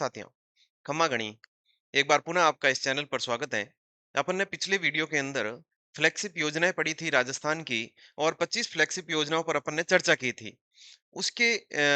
साथियों, खम्मा गणी एक बार पुनः आपका इस चैनल पर स्वागत है। अपन ने पिछले वीडियो के अंदर फ्लैगशिप योजनाएं पढ़ी थी राजस्थान की, और 25 फ्लैगशिप योजनाओं पर अपन ने चर्चा की थी। उसके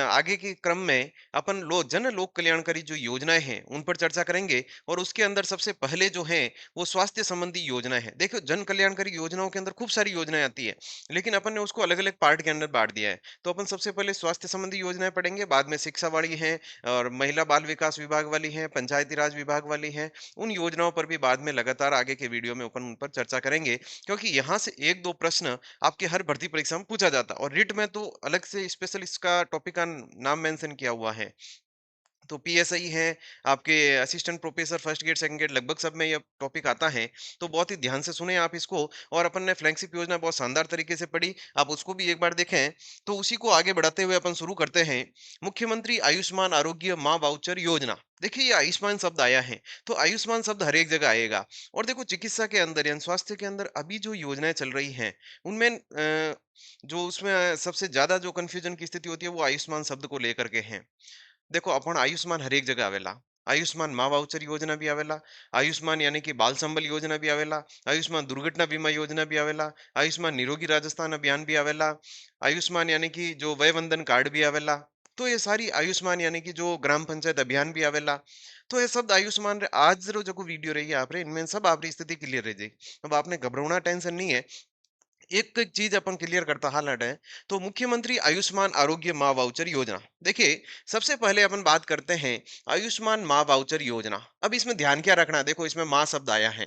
आगे के क्रम में अपन जन लोक कल्याणकारी जो योजनाएं हैं उन पर चर्चा करेंगे। और उसके अंदर सबसे पहले जो है वो स्वास्थ्य संबंधी योजनाएं हैं। देखो, जन कल्याणकारी योजनाओं के अंदर खूब सारी योजनाएं आती है, लेकिन अपन ने उसको अलग अलग पार्ट के अंदर बांट दिया है। तो अपन सबसे पहले स्वास्थ्य संबंधी योजनाएं पढ़ेंगे, बाद में शिक्षा वाली हैं, और महिला बाल विकास विभाग वाली हैं, पंचायती राज विभाग वाली हैं। उन योजनाओं पर भी बाद में लगातार आगे के वीडियो में अपन उन पर चर्चा करेंगे, क्योंकि यहाँ से एक दो प्रश्न आपके हर भर्ती परीक्षा में पूछा जाता है, और रिट में तो अलग से स्पेशल इसका टॉपिक का नाम मेंशन किया हुआ है। तो पीएसआई है, आपके assistant professor first grade second grade, लगभग सब में ये टॉपिक आता है। तो बहुत ही ध्यान से सुने आप इसको। और अपन ने फ्लैगशिप योजना बहुत शानदार तरीके से पढ़ी, आप उसको भी एक बार देखें। तो उसी को आगे बढ़ाते हुए अपन शुरू करते हैं। मुख्यमंत्री आयुष्मान आरोग्य माँ वाउचर योजना। देखिए, ये आयुष्मान शब्द आया है, तो आयुष्मान शब्द हर एक जगह आएगा। और देखो, चिकित्सा के अंदर यानी स्वास्थ्य के अंदर अभी जो योजनाएं चल रही हैं उनमें जो उसमें सबसे ज्यादा जो कंफ्यूजन की स्थिति होती है वो आयुष्मान शब्द को लेकर के है। देखो, अपन आयुष्मान हर एक जगह आवेला। आयुष्मान माँ वाउचर योजना भी आवेला, आयुष्मान यानी कि बाल संबल योजना भी आवेला, आयुष्मान दुर्घटना बीमा योजना भी आवेला, आयुष्मान निरोगी राजस्थान अभियान भी आवेला, आयुष्मान यानी कि जो वय वंदन कार्ड भी आवेला। तो ये सारी आयुष्मान यानी कि जो ग्राम पंचायत अभियान भी आवेला। तो ये शब्द आयुष्मान आज जो वीडियो रही है आप रे, इनमें सब आपकी स्थिति क्लियर रह जाएगी। अब आपने घबराना टेंशन नहीं है। एक एक चीज अपन क्लियर करता हाल हट है। तो मुख्यमंत्री आयुष्मान आरोग्य माँ वाउचर योजना। देखिए, सबसे पहले अपन बात करते हैं आयुष्मान माँ वाउचर योजना। अब इसमें ध्यान क्या रखना है, देखो इसमें माँ शब्द आया है।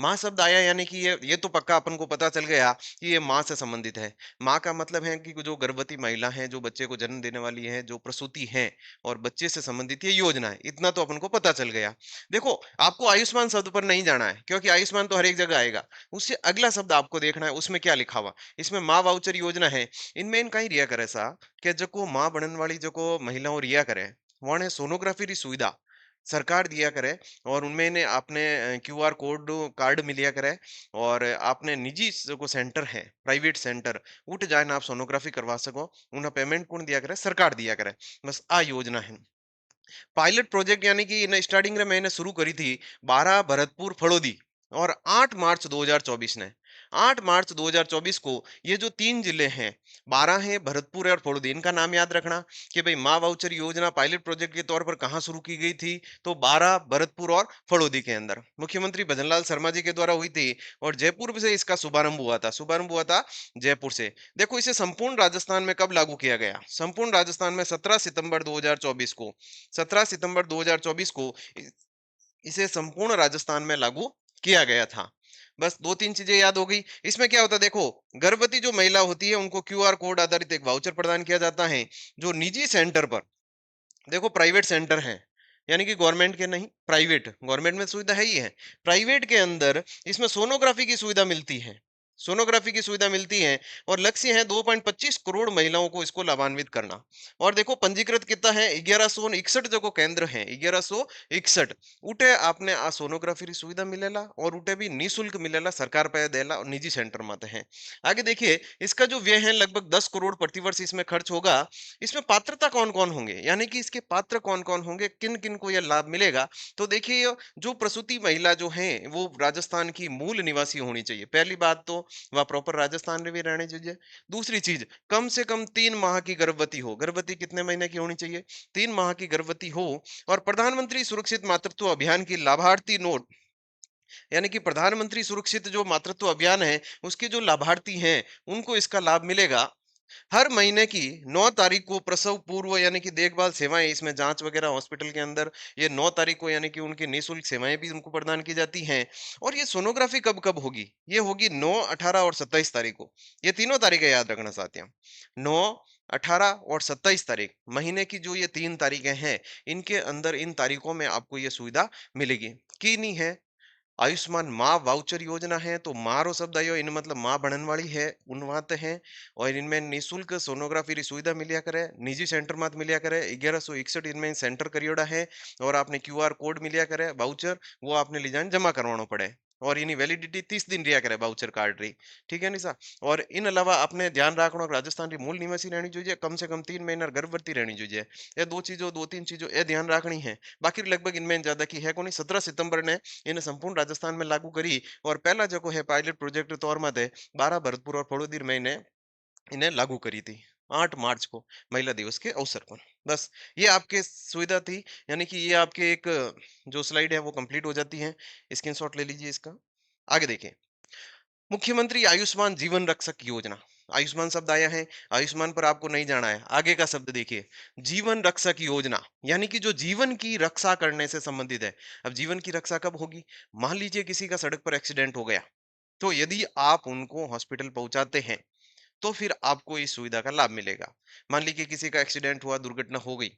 माँ शब्द आया यानी कि ये तो पक्का अपन को पता चल गया कि ये माँ से संबंधित है। माँ का मतलब है कि जो गर्भवती महिला है, जो बच्चे को जन्म देने वाली है, जो प्रसूति है, और बच्चे से संबंधित ये योजना है, इतना तो अपन को पता चल गया। देखो, आपको आयुष्मान शब्द पर नहीं जाना है, क्योंकि आयुष्मान तो हर एक जगह आएगा। उससे अगला शब्द आपको देखना है उसमें क्या लिखा हुआ। इसमें माँ वाउचर योजना है। इनमें इनका ही रिया करे सा कि जको माँ बनने वाली जको महिलाओं रिया करे, वने सोनोग्राफी री सुविधा सरकार दिया करे। और उनमें ने आपने क्यूआर कोड कार्ड मिलिया करे। और आपने निजी जो सेंटर है, प्राइवेट सेंटर, उठ जाए ना आप सोनोग्राफी करवा सको। उन्हें पेमेंट कौन दिया करे? सरकार दिया करे। बस आ योजना है। पायलट प्रोजेक्ट यानी कि इन्हें स्टार्टिंग में मैंने शुरू करी थी 12 भरतपुर फड़ोदी, और 8 मार्च 2024 ने 8 मार्च 2024 को ये जो तीन जिले हैं, 12 हैं, भरतपुर है और फड़ोदी, इनका नाम याद रखना कि भाई माँ वाउचर योजना पायलट प्रोजेक्ट के तौर पर कहाँ शुरू की गई थी। तो 12 भरतपुर और फड़ोदी के अंदर मुख्यमंत्री भजनलाल शर्मा जी के द्वारा हुई थी। और जयपुर से इसका शुभारंभ हुआ था जयपुर से। देखो, इसे संपूर्ण राजस्थान में कब लागू किया गया? संपूर्ण राजस्थान में 17 सितंबर 2024 को। 17 सितंबर 2024 को इसे संपूर्ण राजस्थान में लागू किया गया था। बस दो तीन चीजें याद हो गई। इसमें क्या होता है, देखो, गर्भवती जो महिला होती है उनको क्यूआर कोड आधारित एक वाउचर प्रदान किया जाता है। जो निजी सेंटर पर, देखो प्राइवेट सेंटर है, यानी कि गवर्नमेंट के नहीं, प्राइवेट, गवर्नमेंट में सुविधा है ही है, प्राइवेट के अंदर इसमें सोनोग्राफी की सुविधा मिलती है। सोनोग्राफी की सुविधा मिलती है। और लक्ष्य है 2.25 करोड़ महिलाओं को इसको लाभान्वित करना। और देखो, पंजीकृत कितना है? 1161 जो को केंद्र है, 1161। उठे आपने आ सोनोग्राफी की सुविधा मिलेला, और उठे भी निशुल्क मिलेला, सरकार पे देला, और निजी सेंटर मत है। आगे देखिए, इसका जो व्यय है लगभग 10 करोड़ प्रतिवर्ष इसमें खर्च होगा। इसमें पात्रता कौन-कौन होंगे, यानी कि इसके पात्र कौन-कौन होंगे, किन-किन को यह लाभ मिलेगा? तो देखिए, जो प्रसूति महिला जो हैं, वो राजस्थान की मूल निवासी होनी चाहिए। पहली बात तो वह प्रॉपर राजस्थान में भी रहनी चाहिए। दूसरी चीज, कम से कम 3 माह की गर्भवती हो। गर्भवती कितने महीने की होनी चाहिए? 3 माह की गर्भवती हो। और प्रधानमंत्री सुरक्षित मातृत्व अभियान की लाभार्थी नोट, यानी कि प्रधानमंत्री सुरक्षित जो मातृत्व अभियान है, उसके जो लाभार्थी हैं, उनको इसका लाभ मिलेगा। हर महीने की 9 तारीख को प्रसव पूर्व यानी कि देखभाल सेवाएं, इसमें जांच वगैरह हॉस्पिटल के अंदर, ये 9 तारीख को यानी कि उनकी निःशुल्क सेवाएं भी उनको प्रदान की जाती हैं। और ये सोनोग्राफी कब कब होगी? ये होगी 9, 18 और 27 तारीख को। ये तीनों तारीखें याद रखना साथियों। 9, 18 और 27 तारीख, महीने की जो ये 3 तारीखें हैं, इनके अंदर इन तारीखों में आपको ये सुविधा मिलेगी। की नहीं है? आयुष्मान माँ वाउचर योजना है, तो मारो शब्द आयो इन मतलब माँ बनन वाली है, उन वात है। और इनमें निशुल्क सोनोग्राफी री सुविधा मिलिया करे, निजी सेंटर मात मिलिया करे, 1161 इनमें सेंटर करियोड़ा है। और आपने क्यूआर कोड मिलिया करे वाउचर, वो आपने ले जाने जमा करवाना पड़े। और એની વેલિડિટી 30 दिन રહ્યા કરે વાઉચર કાર્ડ રી ठीक है निशा। और इन अलावा अपने ध्यान रखना राजस्थान की मूल निवासी रहनी चाहिए, कम से कम 3 महीना गर्भवती रहनी चाहिए। ये दो चीजों, दो तीन चीजों ये ध्यान रखनी है। बाकी लगभग इनमें ज्यादा की है कोनी। 17 सितंबर ने इन्हें संपूर्ण राजस्थान में लागू करी। और पहला जो है पायलट प्रोजेक्ट तौर में थे 12 भरतपुर और फड़ोदीर में इन्हें लागू करी थी 8 मार्च को, महिला दिवस के अवसर पर। बस ये आपके सुविधा थी। यानी कि ये आपके एक जो स्लाइड है वो कंप्लीट हो जाती है। स्क्रीनशॉट ले लीजिए इसका। आगे देखिए, मुख्यमंत्री आयुष्मान जीवन रक्षक योजना। आयुष्मान शब्द आया है, आयुष्मान पर आपको नहीं जाना है। आगे का शब्द देखिए, जीवन रक्षक योजना, यानी कि जो जीवन की रक्षा करने से संबंधित है। अब जीवन की रक्षा कब होगी? मान लीजिए किसी का सड़क पर एक्सीडेंट हो गया, तो यदि आप उनको हॉस्पिटल पहुंचाते हैं तो फिर आपको इस सुविधा का लाभ मिलेगा। मान लीजिए किसी का एक्सीडेंट हुआ, दुर्घटना हो गई,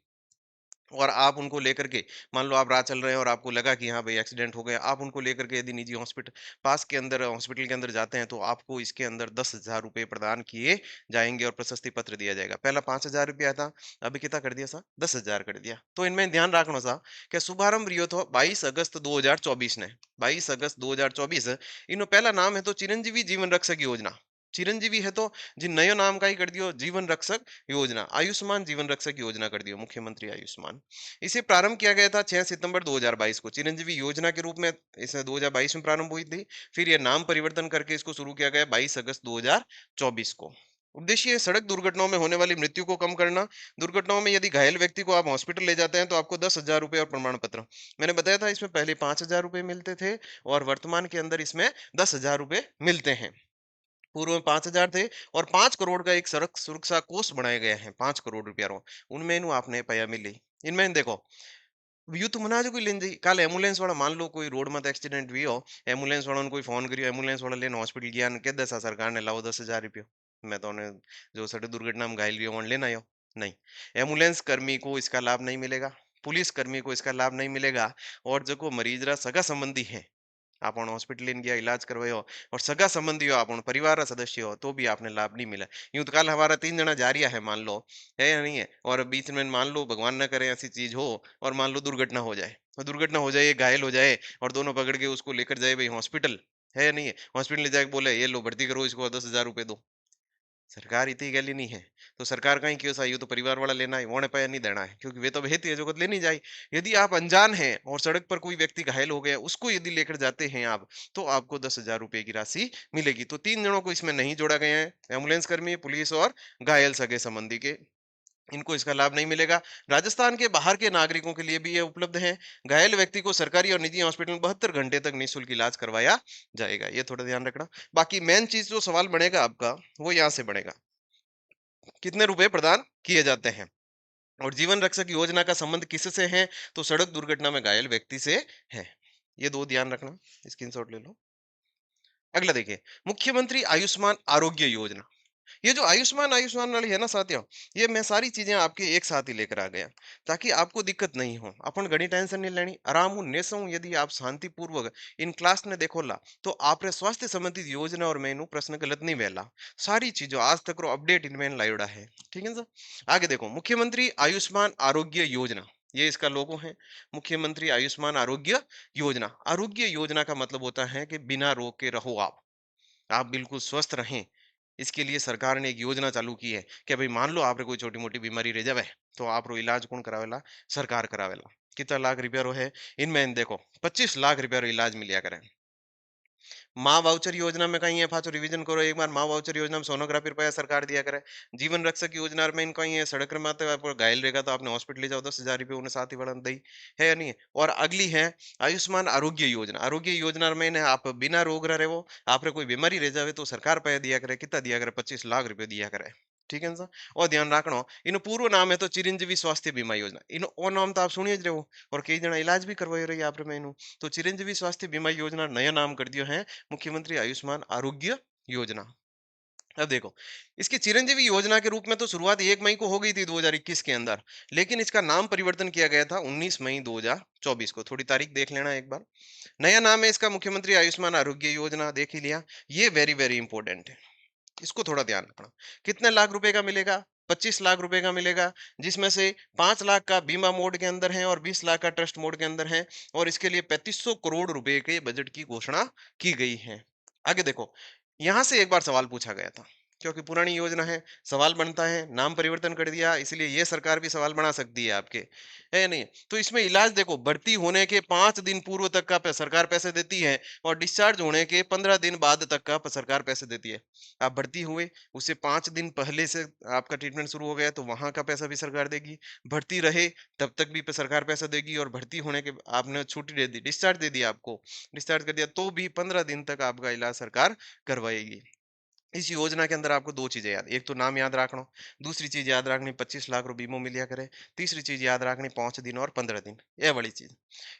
और आप उनको लेकर के, मान लो आप राह चल रहे हैं और आपको लगा कि हाँ भाई एक्सीडेंट हो गया, आप उनको लेकर के यदि निजी हॉस्पिटल पास के अंदर हॉस्पिटल के अंदर जाते हैं, तो आपको इसके अंदर 10,000 रुपये प्रदान किए जाएंगे और प्रशस्ति पत्र दिया जाएगा। पहला 5,000 रुपया था, अभी कितना कर दिया सा? 10,000 कर दिया। तो इनमें ध्यान रखना सा कि शुभारंभ रियो तो 22 अगस्त 2024 ने, 22 अगस्त 2024। इनो पहला नाम है तो चिरंजीवी जीवन रक्षक योजना। चिरंजीवी है तो जी नयो नाम का ही कर दियो, जीवन रक्षक योजना, आयुष्मान जीवन रक्षक योजना कर दियो, मुख्यमंत्री आयुष्मान। इसे प्रारंभ किया गया था 6 सितंबर 2022 को, चिरंजीवी योजना के रूप में इसे 2022 में प्रारंभ हुई थी। फिर यह नाम परिवर्तन करके इसको शुरू किया गया 22 अगस्त 2024 को। उद्देश्य है सड़क दुर्घटनाओं में होने वाली मृत्यु को कम करना। दुर्घटनाओं में यदि घायल व्यक्ति को आप हॉस्पिटल ले जाते हैं तो आपको 10,000 रुपये और प्रमाण पत्र। मैंने बताया था इसमें पहले 5,000 रुपये मिलते थे और वर्तमान के अंदर इसमें 10,000 रुपये मिलते हैं। पूर्व में 5,000 थे। और 5 करोड़ का एक सड़क सुरक्षा कोष बनाया गया है, 5 करोड़ रुपया रो। उनमें इन्हू आपने पाया मिली। इनमें देखो, यूं तो मना जो कोई लेन जाई कल एम्बुलेंस वाला, मान लो कोई रोड में एक्सीडेंट हुई हो, एम्बुलेंस वाला ने कोई फोन करियो, एम्बुलेंस वाला लेने हॉस्पिटल गया ने कह दसा सरकार ने लाओ 10,000 रुपये, मैं तो उन्हें जो सड़क दुर्घटना में घायल हुई लेना आयो। नहीं, एम्बुलेंस कर्मी को इसका लाभ नहीं मिलेगा, पुलिस कर्मी को इसका लाभ नहीं मिलेगा। और जो को मरीज रा सगा संबंधी है, आपण हॉस्पिटल गया इलाज करवायो और सगा संबंधी हो, आपण परिवार रा सदस्य हो, तो भी आपने लाभ नहीं मिला। यूं तो कल हमारा 3 जना जा रिया है, मान लो, है या नहीं है, और बीच में मान लो भगवान न करे ऐसी चीज हो, और मान लो दुर्घटना हो जाए, और दुर्घटना हो जाए, ये घायल हो जाए, और दोनों पकड़ के उसको लेकर जाए भाई हॉस्पिटल, है या नहीं है, हॉस्पिटल ले जाके बोले ये लो भर्ती करो इसको, 10,000 रुपये दो। सरकार इतनी गली नहीं है, तो सरकार का ही क्यों सा, ये तो परिवार वाला लेना है, वो ने पैसा नहीं देना है, क्योंकि वे तो भेती है जो खुद लेनी जाए। यदि आप अनजान हैं और सड़क पर कोई व्यक्ति घायल हो गया, उसको यदि लेकर जाते हैं आप, तो आपको 10,000 रुपए की राशि मिलेगी। तो 3 जनों को इसमें नहीं जोड़ा गया है, एम्बुलेंस कर्मी, पुलिस और घायल सगे संबंधी के, इनको इसका लाभ नहीं मिलेगा। राजस्थान के बाहर के नागरिकों के लिए भी ये उपलब्ध है। घायल व्यक्ति को सरकारी और निजी हॉस्पिटल में 72 घंटे तक निःशुल्क इलाज करवाया जाएगा, ये थोड़ा ध्यान रखना। बाकी मेन चीज जो सवाल बनेगा आपका, वो यहाँ से बनेगा, कितने रुपए प्रदान किए जाते हैं और जीवन रक्षक योजना का संबंध किससे है? तो सड़क दुर्घटना में घायल व्यक्ति से है। ये दो ध्यान रखना, स्क्रीनशॉट ले लो। अगला देखिए, मुख्यमंत्री आयुष्मान आरोग्य योजना। ये जो आयुष्मान आयुष्मान वाली है ना साथियों, ये मैं सारी चीजें आपके एक साथ ही लेकर आ गया, ताकि आपको दिक्कत नहीं हो, अपन घनी टेंशन नहीं लेनी, आराम हूं नेस हूं। यदि आप शांति पूर्वक इन क्लास ने देखो ला, तो आपरे स्वास्थ्य संबंधित योजना और मेनू प्रश्न गलत नहीं वेला, सारी चीजों आज तक रो अपडेट इनमें लाइवड़ा है। ठीक है सर। आगे देखो, मुख्यमंत्री आयुष्मान आरोग्य योजना, ये इसका लोगो है, मुख्यमंत्री आयुष्मान आरोग्य योजना। आरोग्य योजना का मतलब होता है कि बिना रोग के रहो आप बिल्कुल स्वस्थ रहें। इसके लिए सरकार ने एक योजना चालू की है कि भाई मान लो आपने कोई छोटी मोटी बीमारी रह जावे, तो आप रो इलाज कौन करावेला? सरकार करावेला। कितना लाख रुपया रो है? इनमें देखो 25 लाख रुपया रो इलाज मिलिया करे। माँ वाउचर योजना में कहीं है, पाछो रिवीजन करो एक बार, माँ वाउचर योजना में सोनोग्राफी रुपया सरकार दिया करे। जीवन रक्षक योजना में इनका ही है, सड़क में आते आप घायल रहेगा तो आपने हॉस्पिटल ले जाओ, 10,000 रुपये उन्हें साथ ही बढ़ा दी, है या नहीं है? और अगली है आयुष्मान आरोग्य योजना। आरोग्य योजना में इन्हें आप बिना रोग रहे वो, आपने कोई बीमारी रह जावे तो सरकार पैसा दिया करे, कितना दिया करे? 25 लाख रुपये दिया करे। ठीक है ना सर? और ध्यान रखना, इन पूर्व नाम है तो चिरंजीवी स्वास्थ्य बीमा योजना, इन ओ नाम तो आप सुनिए ज रहे हो, और कई जना इलाज भी करवाए रही आप में इनू। तो चिरंजीवी स्वास्थ्य बीमा योजना नया नाम कर दियो है, मुख्यमंत्री आयुष्मान आरोग्य योजना। अब देखो, इसकी चिरंजीवी योजना के रूप में तो शुरुआत 1 मई को हो गई थी 2021 के अंदर, लेकिन इसका नाम परिवर्तन किया गया था 19 मई 2024 को। थोड़ी तारीख देख लेना एक बार। नया नाम है इसका मुख्यमंत्री आयुष्मान आरोग्य योजना, देख ही लिया। ये वेरी वेरी इंपॉर्टेंट है, इसको थोड़ा ध्यान रखना। कितने लाख रुपए का मिलेगा? 25 लाख रुपए का मिलेगा, जिसमें से 5 लाख का बीमा मोड के अंदर है और 20 लाख का ट्रस्ट मोड के अंदर है, और इसके लिए 3500 करोड़ रुपए के बजट की घोषणा की गई है। आगे देखो, यहां से एक बार सवाल पूछा गया था, क्योंकि पुरानी योजना है, सवाल बनता है, नाम परिवर्तन कर दिया, इसलिए ये सरकार भी सवाल बना सकती है आपके, है नहीं? तो इसमें इलाज देखो, भर्ती होने के 5 दिन पूर्व तक का सरकार पैसे देती है, और डिस्चार्ज होने के 15 दिन बाद तक का सरकार पैसे देती है। आप भर्ती हुए, उससे 5 दिन पहले से आपका ट्रीटमेंट शुरू हो गया, तो वहां का पैसा भी सरकार देगी। भर्ती रहे तब तक भी सरकार पैसा देगी, और भर्ती होने के आपने छुट्टी दे दी, डिस्चार्ज दे दिया, आपको डिस्चार्ज कर दिया, तो भी 15 दिन तक आपका इलाज सरकार करवाएगी। इस योजना के अंदर आपको 2 चीज़ें याद, एक तो नाम याद रखना, दूसरी चीज़ याद रखनी 25 लाख रुपए बीमो मिलिया करे, तीसरी चीज़ याद रखनी 5 दिन और 15 दिन, ये वाली चीज़।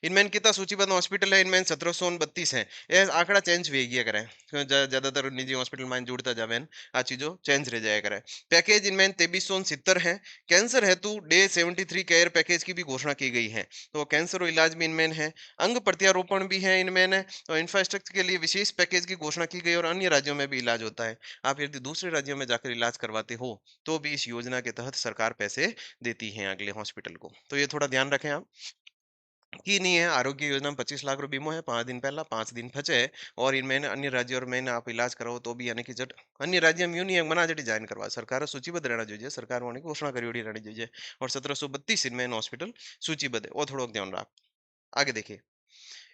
इनमें कितना सूचीबद्ध हॉस्पिटल है, इनमें 1732 है। ये आंकड़ा चेंज हुई गया करे, ज़्यादातर निजी हॉस्पिटल में जुड़ता जावे, आ चीज़ों चेंज रह जाया करे। पैकेज इनमें 2369 है। कैंसर हेतु डे 73 केयर पैकेज की भी घोषणा की गई है, तो कैंसर और इलाज भी इनमें है। अंग प्रत्यारोपण भी है इनमें, तो इंफ्रास्ट्रक्चर के लिए विशेष पैकेज की घोषणा की गई, और अन्य राज्यों में भी इलाज होता है। आप यदि दूसरे राज्यों में जाकर इलाज करवाते हो, तो भी इस योजना के तहत सरकार पैसे देती है अगले हॉस्पिटल को। तो ये थोड़ा ध्यान रखें आप, कि नहीं है आरोग्य योजना में 25 लाख रुपए बीमा है, 5 दिन पहला 5 दिन बचे है, और इनमें अन्य राज्य और में आप इलाज कराओ, तो भी यानी कि जट अन्य राज्य में यूं नहीं है, मना जट डिजाइन करवा सरकार सूचीबद्ध रहना चाहिए, सरकार होने की घोषणा करी रहनी चाहिए। और 1732 इनमें हॉस्पिटल सूचीबद्ध है, वो थोड़ा ध्यान रख। आगे देखिए,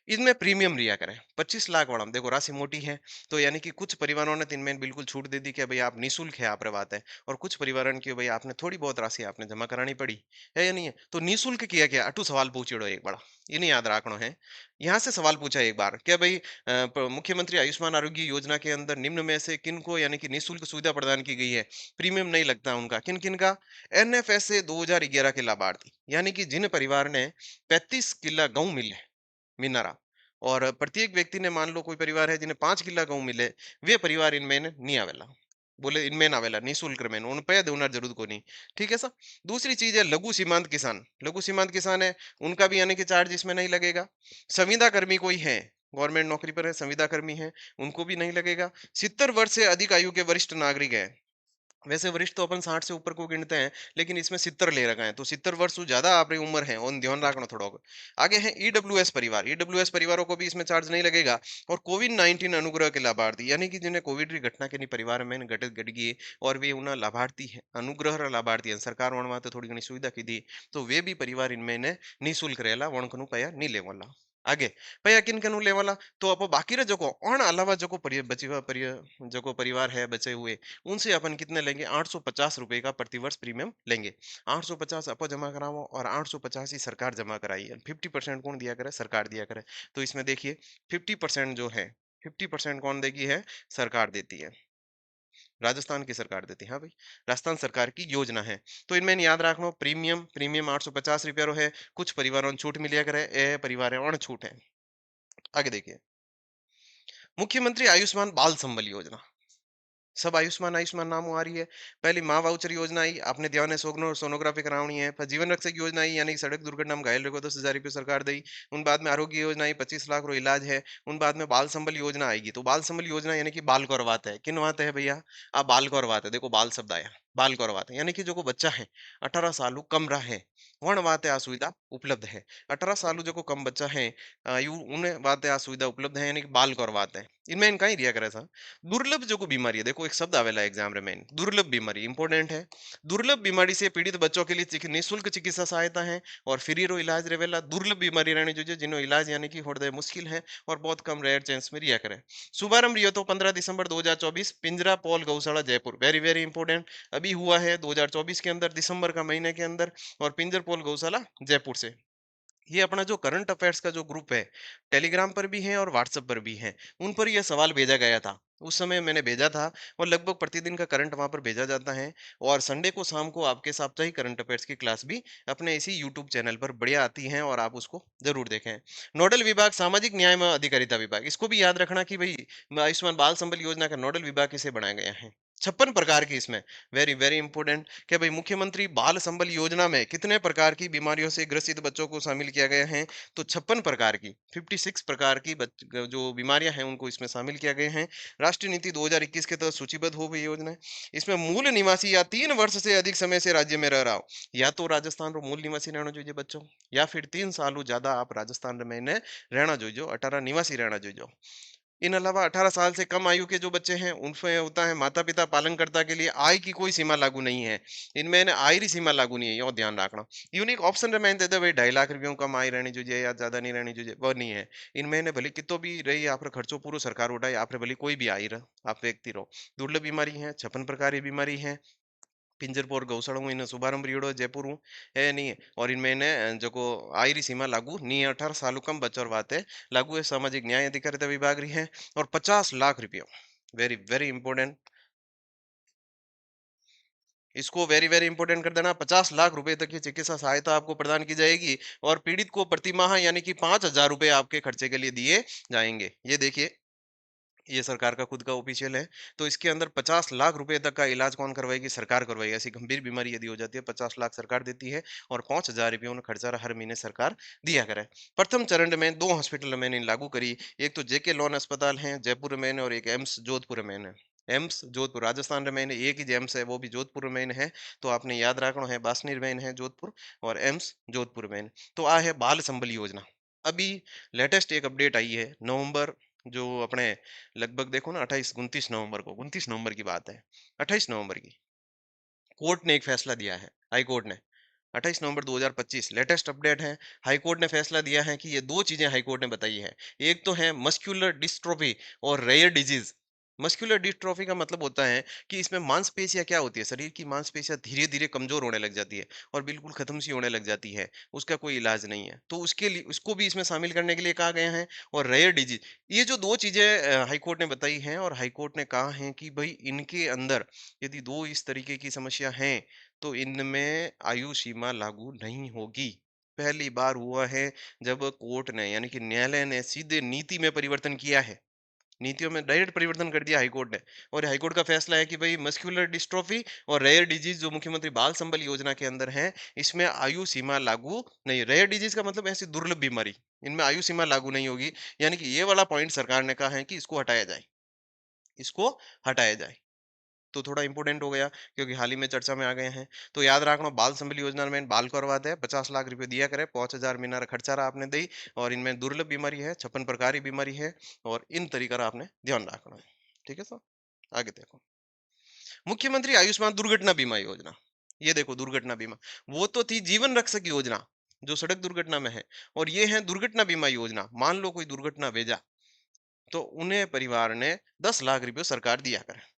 इसमें प्रीमियम लिया करें 25 लाख वाला, देखो राशि मोटी है, तो यानी कि कुछ परिवारों ने तो इनमें बिल्कुल छूट दे दी कि भाई आप निशुल्क है, आप रे बात है, और कुछ परिवारों की भाई आपने थोड़ी बहुत राशि आपने जमा करानी पड़ी, है या नहीं है? तो निशुल्क किया क्या अटू सवाल पूछेड़ो एक बड़ा, ये नहीं याद रखना है। यहाँ से सवाल पूछा एक बार क्या भाई, मुख्यमंत्री आयुष्मान आरोग्य योजना के अंदर निम्न में से किन को यानी कि निशुल्क सुविधा प्रदान की गई है, प्रीमियम नहीं लगता उनका, किन किन का? एनएफएस से 2011 के लाभार्थी, यानी कि जिन परिवार ने 35 किला गेहूं मिले मिनारा, और प्रत्येक व्यक्ति ने, मान लो कोई परिवार है जिन्हें 5 किला गेहूं मिले, वे परिवार इनमें नहीं आवेला, बोले इनमें ना आवेला निःशुल्क में उन पे देना जरूर को नहीं। ठीक है सर। दूसरी चीज है लघु सीमांत किसान, लघु सीमांत किसान है, उनका भी यानी कि चार्ज इसमें नहीं लगेगा। संविदा कर्मी कोई है, गवर्नमेंट नौकरी पर है, संविदा कर्मी है, उनको भी नहीं लगेगा। 70 वर्ष से अधिक आयु के वरिष्ठ नागरिक है, वैसे वरिष्ठ तो अपन 60 से ऊपर को गिनते हैं, लेकिन इसमें 70 ले रखा है, तो 70 वर्ष से ज्यादा आपकी उम्र है, और ध्यान रखना थोड़ा होगा। आगे है ईडब्ल्यूएस परिवार, ईडब्ल्यूएस परिवारों को भी इसमें चार्ज नहीं लगेगा। और कोविड 19 अनुग्रह के लाभार्थी, यानी कि जिन्हें कोविड की घटना के नहीं परिवार में घटित घट गई, और वे उन्हें लाभार्थी है, अनुग्रह लाभार्थी है, सरकार वहाँ थोड़ी घनी सुविधा की दी, तो वे भी परिवार इनमें ने निःशुल्क रहेला, वणकनु पया नहीं लेवाला। आगे पया किन कनु लेवाला, तो आप बाकी रे जको और अलावा जको बची हुआ जको परिवार है बचे हुए, उनसे अपन कितने लेंगे, 850 रुपए का प्रतिवर्ष प्रीमियम लेंगे। 850 आपो जमा कराओ, और 850 ही सरकार जमा कराई है। 50% कौन दिया करे, सरकार दिया करे। तो इसमें देखिए 50% जो है, 50% कौन देगी है, सरकार देती है, राजस्थान की सरकार देती है। हाँ भाई, राजस्थान सरकार की योजना है। तो इनमें याद रखना, प्रीमियम प्रीमियम 850 रुपये है, कुछ परिवारों ने छूट मिलिया करे, ए परिवार अण छूट है। आगे देखिए, मुख्यमंत्री आयुष्मान बाल संबल योजना, सब आयुष्मान आयुष्मान नाम आ रही है। पहली माँ वाउचर योजना आई, आपने ध्यान है सोनोग्राफी करावनी है। फिर जीवन रक्षक योजना आई, यानी कि सड़क दुर्घटना में घायल रखो 10,000 रुपये सरकार दी। उन बाद में आरोग्य योजना आई, 25 लाख रो इलाज है। उन बाद में बाल संबल योजना आएगी, तो बाल संबल योजना यानी कि बाल करवाते हैं, किन वाते है भैया, आप बाल करवाते, देखो बाल शब्द आया, बाल करवाते यानी कि जो को बच्चा है 18 साल कम रहा है, वण वाते आ सुविधा उपलब्ध है। 18 साल जो को कम बच्चा है, आयु उन्हें वाते आ सुविधा उपलब्ध है, यानी कि बाल करवाते हैं। इनमें इनका ही रिया करे था। दुर्लभ जो को बीमारी है, देखो एक शब्द आवेला एग्जाम रे में, दुर्लभ बीमारी इंपॉर्टेंट है। दुर्लभ बीमारी से पीड़ित बच्चों के लिए निःशुल्क चिकित्सा सहायता है, और फ्री रो इलाज रेवेला। दुर्लभ बीमारी रहनी जो जिन्हों इलाज यानी कि हृदय मुश्किल है, और बहुत कम रेयर चांस में रिया करे। शुभारंभ रियो तो 15 दिसंबर 2024, पिंजरा पॉल गौशाला जयपुर, वेरी वेरी इंपॉर्टेंट, अभी हुआ है 2024 के अंदर, दिसंबर का महीने के अंदर, और पिंजर पॉल गौशाला जयपुर से। ये अपना जो करंट अफेयर्स का जो ग्रुप है, टेलीग्राम पर भी है और व्हाट्सएप पर भी है, उन पर यह सवाल भेजा गया था, उस समय मैंने भेजा था, और लगभग प्रतिदिन का करंट वहां पर भेजा जाता है। और संडे को शाम को आपके साप्ताहिक करंट अफेयर्स की क्लास भी अपने इसी यूट्यूब चैनल पर बढ़िया आती है, और आप उसको जरूर देखें। नोडल विभाग सामाजिक न्याय एवं अधिकारिता विभाग, इसको भी याद रखना कि भाई आयुष्मान बाल संबल योजना का नोडल विभाग इसे बनाया गया है। 56 प्रकार की इसमें, वेरी वेरी इंपॉर्टेंट, कि भाई मुख्यमंत्री बाल संबल योजना में कितने प्रकार की बीमारियों से ग्रसित बच्चों को शामिल किया गया है। तो 56 प्रकार की, 56 प्रकार की जो बीमारियां हैं उनको इसमें शामिल किया गया है। राष्ट्रीय नीति 2021 के तहत सूचीबद्ध हो गई योजना है। इसमें मूल निवासी या 3 वर्ष से अधिक समय से राज्य में रह रहा हो, या तो राजस्थान रो मूल निवासी रहना चाहिए बच्चों, या फिर 3 साल ज्यादा आप राजस्थान में ने रहना चाहिए, 18 निवासी रहना चाहिए। इन अलावा 18 साल से कम आयु के जो बच्चे हैं, उनमें होता है माता-पिता पालनकर्ता के लिए आय की कोई सीमा लागू नहीं है। इनमें ना आय री सीमा लागू नहीं है, यो ध्यान रखना। यूनिक ऑप्शन रे मैंने दे दे भाई 2.5 लाख रुपयों कम आय रहनी चाहिए या ज़्यादा नहीं रहनी चाहिए, वो नहीं है। इनमें ने भले कितो भी रही आप रे खर्चो पूरो सरकार उठाए, आप रे भले कोई भी आय रह, आप व्यक्ति रहो। दुर्लभ बीमारी है, 56 प्रकार की बीमारी है। पिंजरपुर गौशाला में इन्हें शुभारंभ रियोड़ो जयपुर हूँ है नहीं है। और इनमें इन्हें जो आय री सीमा लागू नहीं है, 18 सालों कम बच्चों बात है, लागू है सामाजिक न्याय अधिकारिता विभाग रही है। और 50 लाख रुपये, वेरी वेरी इंपॉर्टेंट, इसको वेरी वेरी इंपॉर्टेंट कर देना, 50 लाख रुपए तक की चिकित्सा सहायता आपको प्रदान की जाएगी। और पीड़ित को प्रतिमाह यानी कि 5,000 रुपए आपके खर्चे के लिए दिए जाएंगे। ये देखिए, ये सरकार का खुद का ऑफिशियल है। तो इसके अंदर 50 लाख रुपए तक का इलाज कौन करवाएगी? सरकार करवाएगी। ऐसी गंभीर बीमारी यदि हो जाती है, 50 लाख सरकार देती है, और 5,000 रुपये उन्हें खर्चा हर महीने सरकार दिया करे। प्रथम चरण में 2 हॉस्पिटल मैंने लागू करी। एक तो जेके लोन अस्पताल है जयपुर में, और एक एम्स जोधपुर में है। एम्स जोधपुर राजस्थान में एक ही एम्स है, वो भी जोधपुर में है। तो आपने याद रखना है, बासनीर में है जोधपुर, और एम्स जोधपुर में। तो आ है बाल संबल योजना। अभी लेटेस्ट एक अपडेट आई है नवंबर, जो अपने लगभग देखो ना 28 29 नवंबर को, 29 नवंबर की बात है, 28 नवंबर की, कोर्ट ने एक फैसला दिया है, हाई कोर्ट ने, 28 नवंबर 2025 लेटेस्ट अपडेट है। हाई कोर्ट ने फैसला दिया है कि ये दो चीजें हाई कोर्ट ने बताई है। एक तो है मस्कुलर डिस्ट्रोफी और रेयर डिजीज। मस्कुलर डिस्ट्रोफी का मतलब होता है कि इसमें मांसपेशियां क्या होती है, शरीर की मांसपेशियां धीरे धीरे कमजोर होने लग जाती है, और बिल्कुल खत्म सी होने लग जाती है, उसका कोई इलाज नहीं है, तो उसके लिए उसको भी इसमें शामिल करने के लिए कहा गया है। और रेयर डिजीज, ये जो दो चीजें हाई कोर्ट ने बताई हैं, और हाई कोर्ट ने कहा है कि भाई इनके अंदर यदि दो इस तरीके की समस्या है, तो इनमें आयु सीमा लागू नहीं होगी। पहली बार हुआ है जब कोर्ट ने यानी कि न्यायालय ने सीधे नीति में परिवर्तन किया है। नीतियों में डायरेक्ट परिवर्तन कर दिया हाईकोर्ट ने। और हाईकोर्ट का फैसला है कि भाई मस्कुलर डिस्ट्रोफी और रेयर डिजीज जो मुख्यमंत्री बाल संबल योजना के अंदर है, इसमें आयु सीमा लागू नहीं। रेयर डिजीज का मतलब ऐसी दुर्लभ बीमारी, इनमें आयु सीमा लागू नहीं होगी। यानी कि ये वाला पॉइंट सरकार ने कहा है कि इसको हटाया जाए, इसको हटाया जाए। तो थोड़ा इंपॉर्टेंट हो गया, क्योंकि हाल ही में चर्चा में आ गए हैं। तो याद रखना, बाल संबल योजना में बाल करवाते हैं, 50 लाख रुपए दिया करे, 5,000 महीना रा खर्चा रहा आपने दी। और इनमें दुर्लभ बीमारी है, 56 प्रकार की बीमारी है, और इन तरीका रा आपने ध्यान रखना है। ठीक है सर, आगे देखो, मुख्यमंत्री आयुष्मान दुर्घटना बीमा योजना। ये देखो दुर्घटना बीमा, वो तो थी जीवन रक्षक योजना जो सड़क दुर्घटना में है, और ये है दुर्घटना बीमा योजना। मान लो कोई दुर्घटना भेजा, तो उन्हें परिवार ने 10 लाख रुपए सरकार दिया करे।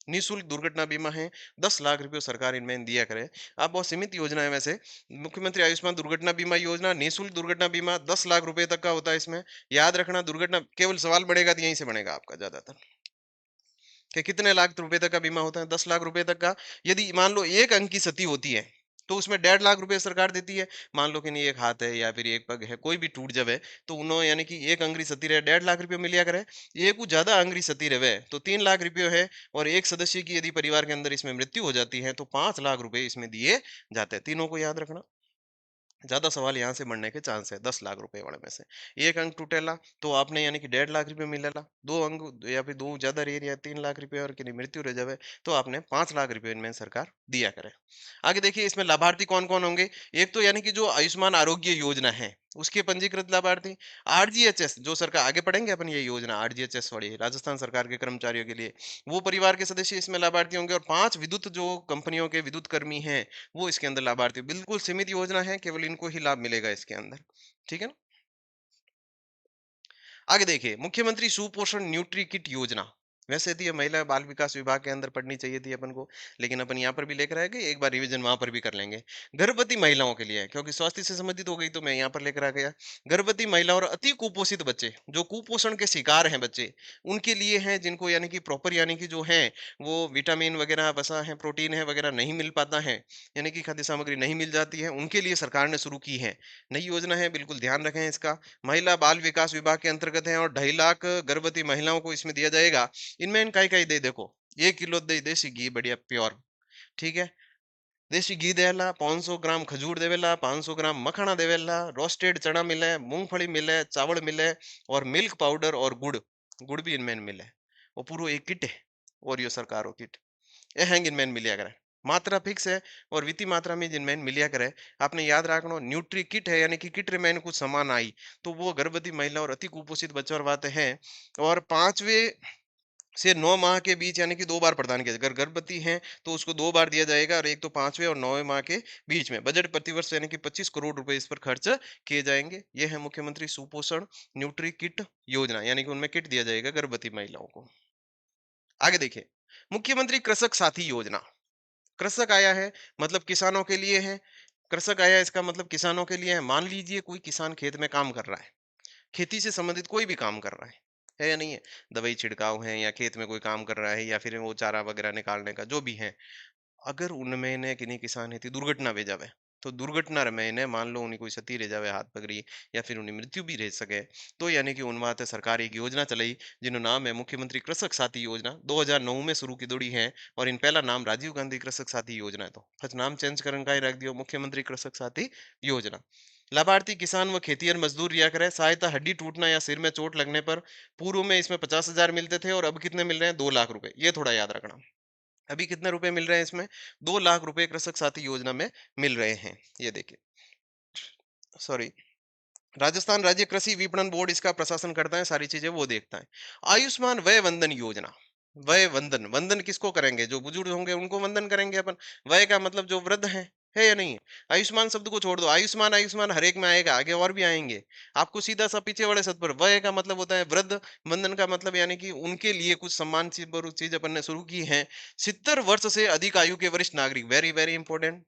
निःशुल्क दुर्घटना बीमा है, 10 लाख रुपए सरकार इनमें दिया करे। अब बहुत सीमित योजना है वैसे। मुख्यमंत्री आयुष्मान दुर्घटना बीमा योजना, निःशुल्क दुर्घटना बीमा 10 लाख रुपए तक का होता है इसमें। याद रखना, दुर्घटना केवल सवाल बढ़ेगा तो यहीं से बनेगा आपका ज्यादातर, कि कितने लाख रुपए तक का बीमा होता है? 10 लाख रुपए तक का। यदि मान लो एक अंक की क्षति होती है, तो उसमें 1.5 लाख रुपए सरकार देती है। मान लो कि नहीं, एक हाथ है या फिर एक पग है, कोई भी टूट जावे, तो उन्होंने यानी कि एक अंगरी क्षति रहे, 1.5 लाख रुपए मिलिया करे। एक को ज्यादा अंगरी क्षति रहे तो 3 लाख रुपए है। और एक सदस्य की यदि परिवार के अंदर इसमें मृत्यु हो जाती है, तो 5 लाख रुपए इसमें दिए जाते हैं। तीनों को याद रखना, ज्यादा सवाल यहाँ से बढ़ने के चांस है 10 लाख रुपए वाले में से। एक अंक टूटेला तो आपने यानी कि 1.5 लाख रुपए मिलेला। दो अंक या फिर दो ज्यादा रह या 3 लाख रुपए और किन्हीं मृत्यु रह जावे, तो आपने 5 लाख रुपए इनमें सरकार दिया करे। आगे देखिए, इसमें लाभार्थी कौन कौन होंगे। एक तो यानी कि जो आयुष्मान आरोग्य योजना है, उसके पंजीकृत लाभार्थी। आरजीएचएस, जो सरकार आगे पढ़ेंगे अपन, ये योजना आरजीएचएस वाली राजस्थान सरकार के कर्मचारियों के लिए, वो परिवार के सदस्य इसमें लाभार्थी होंगे। और 5 विद्युत जो कंपनियों के विद्युत कर्मी हैं, वो इसके अंदर लाभार्थी। बिल्कुल सीमित योजना है, केवल इनको ही लाभ मिलेगा इसके अंदर। ठीक है ना। आगे देखिए, मुख्यमंत्री सुपोषण न्यूट्री किट योजना। वैसे थी ये महिला बाल विकास विभाग के अंदर पढ़नी चाहिए थी अपन को, लेकिन अपन यहाँ पर भी लेकर आए गए, एक बार रिवीजन वहां पर भी कर लेंगे। गर्भवती महिलाओं के लिए है, क्योंकि स्वास्थ्य से संबंधित हो गई, तो मैं यहाँ पर लेकर आ गया। गर्भवती महिला और अति कुपोषित बच्चे, जो कुपोषण के शिकार हैं बच्चे, उनके लिए हैं, जिनको यानी कि प्रॉपर यानी कि जो है वो विटामिन वगैरह वसा है, प्रोटीन है वगैरह नहीं मिल पाता है, यानी कि खाद्य सामग्री नहीं मिल जाती है, उनके लिए सरकार ने शुरू की है नई योजना है। बिल्कुल ध्यान रखें इसका। महिला बाल विकास विभाग के अंतर्गत है, और 2.5 लाख गर्भवती महिलाओं को इसमें दिया जाएगा। इनमें इनका ही दे देखो, 1 किलो देसी घी बढ़िया प्योर, ठीक है? देसी घी देवेला, 500 ग्राम खजूर देवेला, 500 ग्राम मखाना देवेला, रोस्टेड चना मिले, मूंगफली मिले, चावल मिले और मिल्क पाउडर और गुड़, गुड़ भी इनमें मिले। वो पूरो एक किट है, और यो सरकार हो किट। ए हैंग इनमें मिलिया करे। मात्रा फिक्स है और विति मात्रा में जिनमें मिलिया करे। आपने याद रखना न्यूट्री किट है, यानी कि किट में कुछ सामान आई, तो वो गर्भवती महिला और अति कुपोषित बच्चों वास्ते हैं। और 5वें से 9 माह के बीच यानी कि 2 बार प्रदान किया जाएगा। अगर गर्भवती हैं तो उसको 2 बार दिया जाएगा, और एक तो 5वें और 9वें माह के बीच में। बजट प्रतिवर्ष यानी कि 25 करोड़ रुपए इस पर खर्च किए जाएंगे। ये है मुख्यमंत्री सुपोषण न्यूट्री किट योजना, यानी कि उनमें किट दिया जाएगा गर्भवती महिलाओं को। आगे देखिए, मुख्यमंत्री कृषक साथी योजना। कृषक आया है मतलब किसानों के लिए है। कृषक आया इसका मतलब किसानों के लिए है। मान लीजिए कोई किसान खेत में काम कर रहा है, खेती से संबंधित कोई भी काम कर रहा है या नहीं है? दवाई छिड़काव है, या खेत में कोई काम कर रहा है, या फिर वो चारा वगैरह निकालने का जो भी है। अगर उनमें ने किन्हीं किसान हेती दुर्घटना वे जावे, तो दुर्घटना में ने मान लो उन्हें कोई सती रह जावे हाथ पकड़ी, या फिर उन्हें मृत्यु भी रह सके, तो यानी कि उन वास्ते सरकार एक योजना चलाई, जिन्हों नाम है मुख्यमंत्री कृषक साथी योजना। 2009 में शुरू की दौड़ी है, और इन पहला नाम राजीव गांधी कृषक साथी योजना है, तो फर्स्ट नाम चेंज करने का ही रख दियो मुख्यमंत्री कृषक साथी योजना। लाभार्थी किसान व खेतिहर मजदूर रिया करे। सहायता हड्डी टूटना या सिर में चोट लगने पर। पूर्व में इसमें 50,000 मिलते थे, और अब कितने मिल रहे हैं? 2 लाख रुपए। ये थोड़ा याद रखना। अभी कितने रुपए मिल रहे हैं इसमें? 2 लाख रुपए कृषक साथी योजना में मिल रहे हैं। ये देखिए, सॉरी, राजस्थान राज्य कृषि विपणन बोर्ड इसका प्रशासन करता है, सारी चीजें वो देखता है। आयुष्मान वय वंदन योजना। वय वंदन, वंदन किसको करेंगे? जो बुजुर्ग होंगे उनको वंदन करेंगे अपन। वय का मतलब जो वृद्ध है या नहीं है? आयुष्मान शब्द को छोड़ दो, आयुष्मान आयुष्मान हर एक में आएगा, आगे और भी आएंगे। आपको सीधा सा पीछे वाले शब्द पर वय का मतलब होता है वृद्ध, वंदन का मतलब यानी कि उनके लिए कुछ सम्मान चीज अपन ने शुरू की है। 70 वर्ष से अधिक आयु के वरिष्ठ नागरिक, वेरी वेरी इंपॉर्टेंट।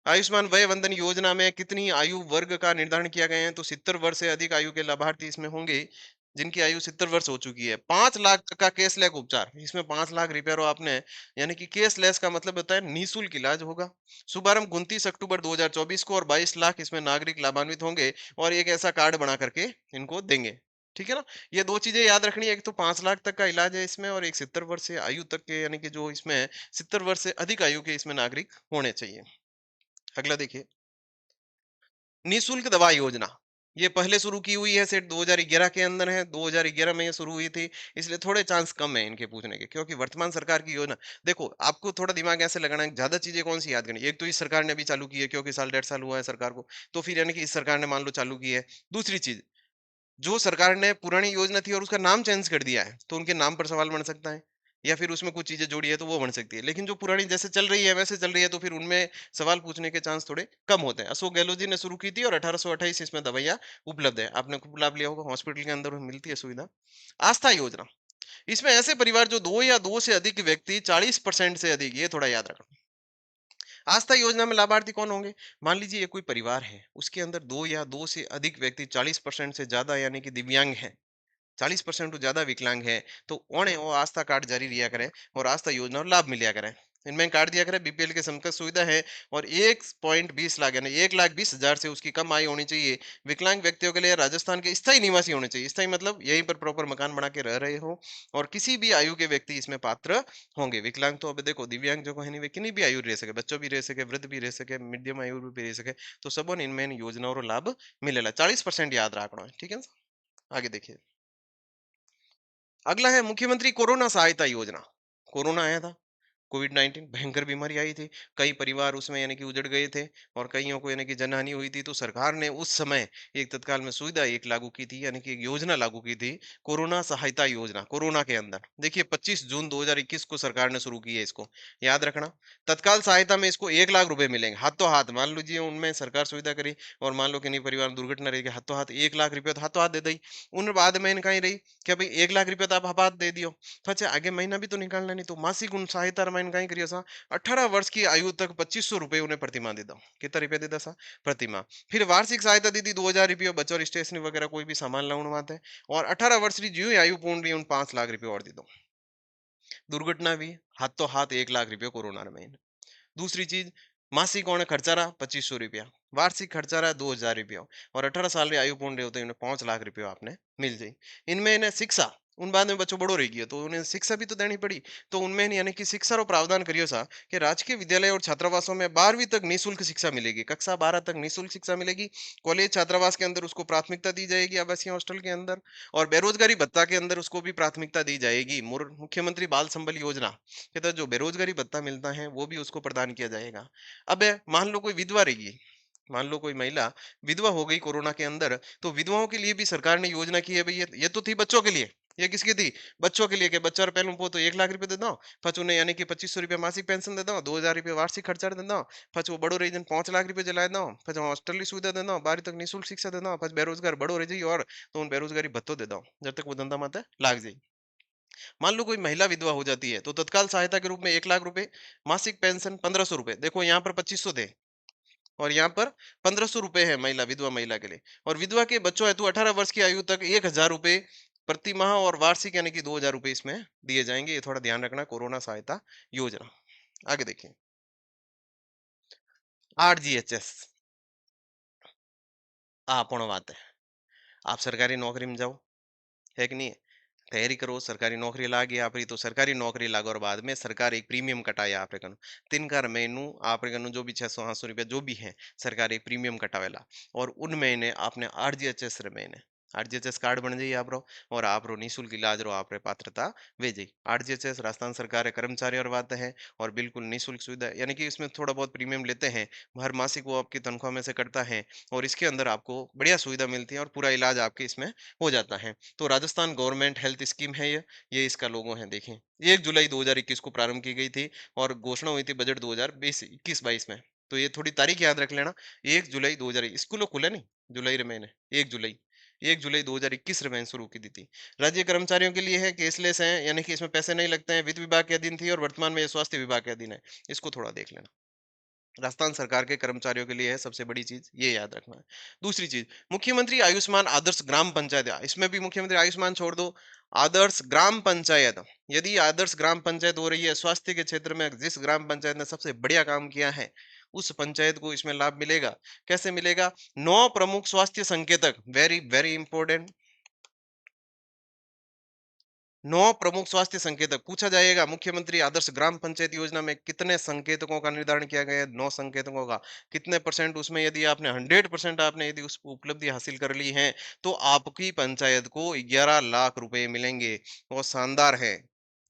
आयुष्मान वय वंदन योजना में कितनी आयु वर्ग का निर्धारण किया गया है? तो 70 वर्ष से अधिक आयु के लाभार्थी इसमें होंगे, जिनकी आयु 70 वर्ष हो चुकी है। 5 लाख तक का कैशलेस उपचार, इसमें 5 लाख रिपेयर हो आपने, यानी कि कैशलेस का मतलब होता है निःशुल्क इलाज होगा। शुभारंभ 29 अक्टूबर 2024 को, और 22 लाख इसमें नागरिक लाभान्वित होंगे, और एक ऐसा कार्ड बना करके इनको देंगे। ठीक है ना? ये दो चीजें याद रखनी है, एक तो 5 लाख तक का इलाज है इसमें, और एक 70 वर्ष से आयु तक के, यानी कि जो इसमें 70 वर्ष से अधिक आयु के इसमें नागरिक होने चाहिए। अगला देखिए, निःशुल्क दवा योजना। ये पहले शुरू की हुई है, सेठ 2011 के अंदर है, 2011 में ये शुरू हुई थी। इसलिए थोड़े चांस कम है इनके पूछने के, क्योंकि वर्तमान सरकार की योजना। देखो, आपको थोड़ा दिमाग ऐसे लगाना है, ज्यादा चीजें कौन सी याद करनी। एक तो इस सरकार ने अभी चालू की है, क्योंकि साल 1.5 साल हुआ है सरकार को, तो फिर यानी कि इस सरकार ने मान लो चालू की है। दूसरी चीज, जो सरकार ने पुरानी योजना थी और उसका नाम चेंज कर दिया है, तो उनके नाम पर सवाल बन सकता है, या फिर उसमें कुछ चीजें जोड़ी है तो वो बन सकती है। लेकिन जो पुरानी जैसे चल रही है वैसे चल रही है, तो फिर उनमें सवाल पूछने के चांस थोड़े कम होते हैं। अशोक गहलोत जी ने शुरू की थी, और 1828 इसमें दवाइयाँ उपलब्ध है। आपने खूब लाभ लिया होगा, हॉस्पिटल के अंदर मिलती है सुविधा। आस्था योजना, इसमें ऐसे परिवार जो दो या दो से अधिक व्यक्ति, 40% से अधिक, ये थोड़ा याद रखना। आस्था योजना में लाभार्थी कौन होंगे? मान लीजिए ये कोई परिवार है, उसके अंदर दो या दो से अधिक व्यक्ति, 40% से ज्यादा यानी कि दिव्यांग है, 40% तो ज्यादा विकलांग है, तो उन्हें वो आस्था कार्ड जारी रिया करें, और आस्था योजना और लाभ मिलिया करें। इनमें कार्ड दिया करें, बीपीएल के समकक्ष सुविधा है, और 1.20 लाख यानी 1,20,000 से उसकी कम आय होनी चाहिए। विकलांग व्यक्तियों के लिए राजस्थान के स्थायी निवासी होने चाहिए। स्थायी मतलब यहीं पर प्रॉपर मकान बना के रह रहे हो, और किसी भी आयु के व्यक्ति इसमें पात्र होंगे। विकलांग तो अब देखो, दिव्यांग जो है नहीं, वे किन्हीं भी आयु रह सके, बच्चों भी रह सके, वृद्ध भी रह सके, मध्यम आयु भी रह सके, तो सबन इनमें इन योजनाओं और लाभ मिलेला। 40% याद रखना है, ठीक है ना? आगे देखिए, अगला है मुख्यमंत्री कोरोना सहायता योजना। कोरोना आया था, कोविड-19 भयंकर बीमारी आई थी। कई परिवार उसमें यानी कि उजड़ गए थे, और कईयों को यानी कि जनहानि हुई थी। तो सरकार ने उस समय एक तत्काल में सुविधा एक लागू की थी, यानी कि एक योजना लागू की थी, कोरोना सहायता योजना। कोरोना के अंदर देखिए, 25 जून 2021 को सरकार ने शुरू की है इसको, याद रखना। तत्काल सहायता में इसको 1 लाख रुपए मिलेंगे हाथों हाथ। मान लीजिए उनमें सरकार सुविधा करी, और मान लो कि नहीं, परिवार में दुर्घटना रही, हाथों हाथ 1 लाख रुपये तो हाथों हाथ दे दी। उन बाद में इनका ही रही क्या भाई, 1 लाख रुपये तो आप हाथ दे दियो, तो अच्छा आगे महीना भी तो निकालना नहीं, तो मासिक उन सहायता रामायण कहीं करियो सा। 18 वर्ष की आयु तक 2500 रुपए उन्हें प्रतिमाह दे दो। कितना रुपया देता सा? प्रतिमाह। फिर वार्षिक सहायता दी थी 2,000 रुपये, बच्चों और स्टेशनरी वगैरह कोई भी सामान लाने वाते। और 18 वर्ष की जो ही आयु पूर्ण रही, उन 5 लाख रुपये और दे दो। दुर्घटना भी हाथों हाथ 1 लाख रुपये कोरोना में। दूसरी चीज, मासिक उन्हें खर्चा रहा 2500 रुपया, वार्षिक खर्चा रहा 2,000 रुपया, और 18 साल की आयु पूर्ण रहे होते इन्हें 5 लाख रुपये आपने मिल जाये। इनमें इन्हें शिक्षा, उन बाद में बच्चों बड़ो रही गयो तो उन्हें शिक्षा भी तो देनी पड़ी। तो उनमें यानी कि शिक्षा रो प्रावधान करियो सा कि राजकीय विद्यालय और छात्रावासों में 12वीं तक निःशुल्क शिक्षा मिलेगी, कक्षा 12 तक निःशुल्क शिक्षा मिलेगी। कॉलेज छात्रावास के अंदर उसको प्राथमिकता दी जाएगी आवासीय हॉस्टल के अंदर। और बेरोजगारी भत्ता के अंदर उसको भी प्राथमिकता दी जाएगी। मुख्यमंत्री बाल संबल योजना के तहत जो बेरोजगारी भत्ता मिलता है वो भी उसको प्रदान किया जाएगा। अब मान लो कोई विधवा रही, मान लो कोई महिला विधवा हो गई कोरोना के अंदर, तो विधवाओं के लिए भी सरकार ने योजना की है भाई। ये तो थी बच्चों के लिए, ये किसकी थी? बच्चों के लिए के बच्चा पहलू पो तो 1 लाख रुपए दे दो, पच उन्हें यानी कि 2500 रुपये मासिक पेंशन दे दो, 2000 रुपये वार्षिक खर्चा दे दो, पच वो बड़ो रीजन 5 लाख रुपए जला दो, पच हॉस्टल की सुविधा दे दो, 12 तक निःशुल्क शिक्षा दे दो, पच बेरोजगार बड़ो रह जाइए और तो उन बेरोजगारी भत्तो दे दो जब तक वो धंधा माते लाग जाए। मान लो कोई महिला विधवा हो जाती है तो तत्काल सहायता के रूप में 1 लाख रुपए, मासिक पेंशन 1500 रुपए, देखो यहाँ पर 2500 थे और यहाँ पर 1500 रुपए है महिला विधवा महिला के लिए। और विधवा के बच्चों हेतु 18 वर्ष की आयु तक 1000 रुपए प्रति माह और वार्षिक यानी कि 2000 रुपए इसमें दिए जाएंगे। ये थोड़ा ध्यान रखना, कोरोना सहायता योजना। आगे देखिए, RGHS आपण बात है। आप सरकारी नौकरी में जाओ, है कि नहीं है? तैयारी करो, सरकारी नौकरी लागी आपरी तो सरकारी नौकरी लागोर बाद में सरकार एक प्रीमियम कटाए आपरे कनु। 3 महीनू आपरे कनु जो भी 600-800 रुपया जो भी है सरकार एक प्रीमियम कटावेला। और उन महीने आपने RGHS रे महीने RGHS कार्ड बन जाइए आपरो और आपरो निःशुल्क इलाज रो आपरे पात्रता वे जाई। RGHS राजस्थान सरकार के कर्मचारी और बात है और बिल्कुल निःशुल्क सुविधा, यानी कि इसमें थोड़ा बहुत प्रीमियम लेते हैं, हर मासिक वो आपकी तनख्वाह में से कटता है और इसके अंदर आपको बढ़िया सुविधा मिलती है और पूरा इलाज आपके इसमें हो जाता है। तो राजस्थान गवर्नमेंट हेल्थ स्कीम है ये इसका लोगो है देखें। 1 जुलाई 2021 को प्रारंभ की गई थी और घोषणा हुई थी बजट 2020 21-22 में। तो ये थोड़ी तारीख याद रख लेना। 1 जुलाई 2000 स्कूलों खुले नहीं जुलाई रे महीने, 1 जुलाई 1 जुलाई 2021 रे महीने शुरू की दी थी। राज्य कर्मचारियों के लिए है, केसलेस है, यानी कि इसमें पैसे नहीं लगते हैं, वित्त विभाग के अधीन थी और वर्तमान में ये स्वास्थ्य विभाग के अधीन है। इसको थोड़ा देख लेना। राजस्थान सरकार के कर्मचारियों के लिए है सबसे बड़ी चीज, ये याद रखना है। दूसरी चीज, मुख्यमंत्री आयुष्मान आदर्श ग्राम पंचायत, इसमें भी मुख्यमंत्री आयुष्मान छोड़ दो, आदर्श ग्राम पंचायत। यदि आदर्श ग्राम पंचायत हो रही है स्वास्थ्य के क्षेत्र में, जिस ग्राम पंचायत ने सबसे बढ़िया काम किया है उस पंचायत को इसमें लाभ मिलेगा। कैसे मिलेगा? 9 प्रमुख स्वास्थ्य संकेतक, वेरी वेरी इंपॉर्टेंट। 9 प्रमुख स्वास्थ्य संकेतक पूछा जाएगा, मुख्यमंत्री आदर्श ग्राम पंचायत योजना में कितने संकेतकों का निर्धारण किया गया है? 9 संकेतकों का। कितने परसेंट उसमें, यदि आपने 100% आपने यदि उस उपलब्धि हासिल कर ली है तो आपकी पंचायत को 11 लाख रुपए मिलेंगे। बहुत शानदार है।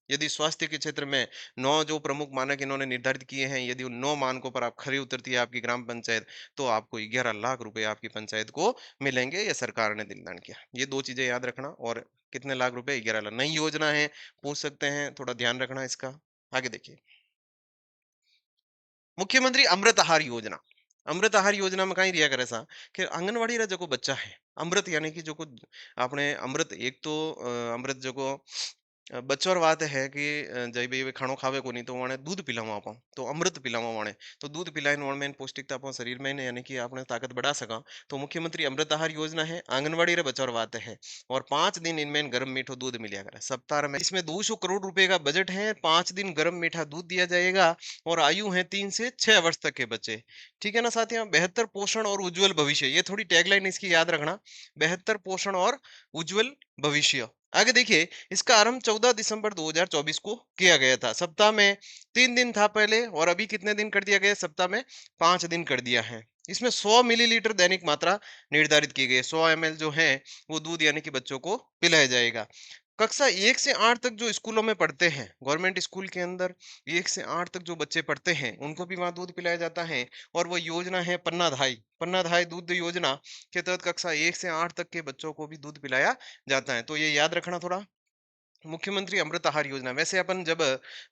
यदि स्वास्थ्य के क्षेत्र में 9 जो प्रमुख मानक इन्होंने निर्धारित किए हैं, यदि उन 9 मानकों पर आप खरी उतरती है आपकी ग्राम पंचायत, तो आपको 11 लाख रुपए आपकी पंचायत को मिलेंगे। ये सरकार ने दिलदान किया। ये दो चीजें याद रखना। और कितने लाख रुपए? 11 लाख। नई योजना है, पूछ सकते हैं, थोड़ा ध्यान रखना इसका। आगे देखिए, मुख्यमंत्री अमृत आहार योजना। अमृत आहार योजना में कहीं रिया करे सा कि आंगनवाड़ी रा जो बच्चा है, अमृत यानी कि जो को आपने अमृत एक तो अमृत जो बच्चों और बात है कि जय भी वे खाणो खावे को नहीं तो वाणे दूध पिलावा आप, तो अमृत पिलावा वाणे, तो दूध पिलाइन वण में पौष्टिकता अपन शरीर में ने यानी कि आपने ताकत बढ़ा सका। तो मुख्यमंत्री अमृत आहार योजना है, आंगनवाड़ी रे बच्चों और बात है। और 5 दिन इनमें गर्म मीठो दूध मिलिया करे सप्ताह में। इसमें 200 करोड़ रुपए का बजट है, 5 दिन गर्म मीठा दूध दिया जाएगा। और आयु है 3 से 6 वर्ष तक के बच्चे। ठीक है ना साथियों? बेहतर पोषण और उज्जवल भविष्य, ये थोड़ी टैगलाइन इसकी याद रखना। बेहतर पोषण और उज्जवल भविष्य। आगे देखिए, इसका आरंभ 14 दिसंबर 2024 को किया गया था। सप्ताह में 3 दिन था पहले और अभी कितने दिन कर दिया गया? सप्ताह में 5 दिन कर दिया है। इसमें 100 मिलीलीटर दैनिक मात्रा निर्धारित की गई है। 100 ml जो है वो दूध यानी कि बच्चों को पिलाया जाएगा। कक्षा 1 से 8 तक जो स्कूलों में पढ़ते हैं, गवर्नमेंट स्कूल के अंदर 1 से 8 तक जो बच्चे पढ़ते हैं उनको भी वहां दूध पिलाया जाता है। और वो योजना है पन्नाधाई दूध योजना के तहत कक्षा 1 से 8 तक के बच्चों को भी दूध पिलाया जाता है। तो ये याद रखना थोड़ा। मुख्यमंत्री अमृत आहार योजना, वैसे अपन जब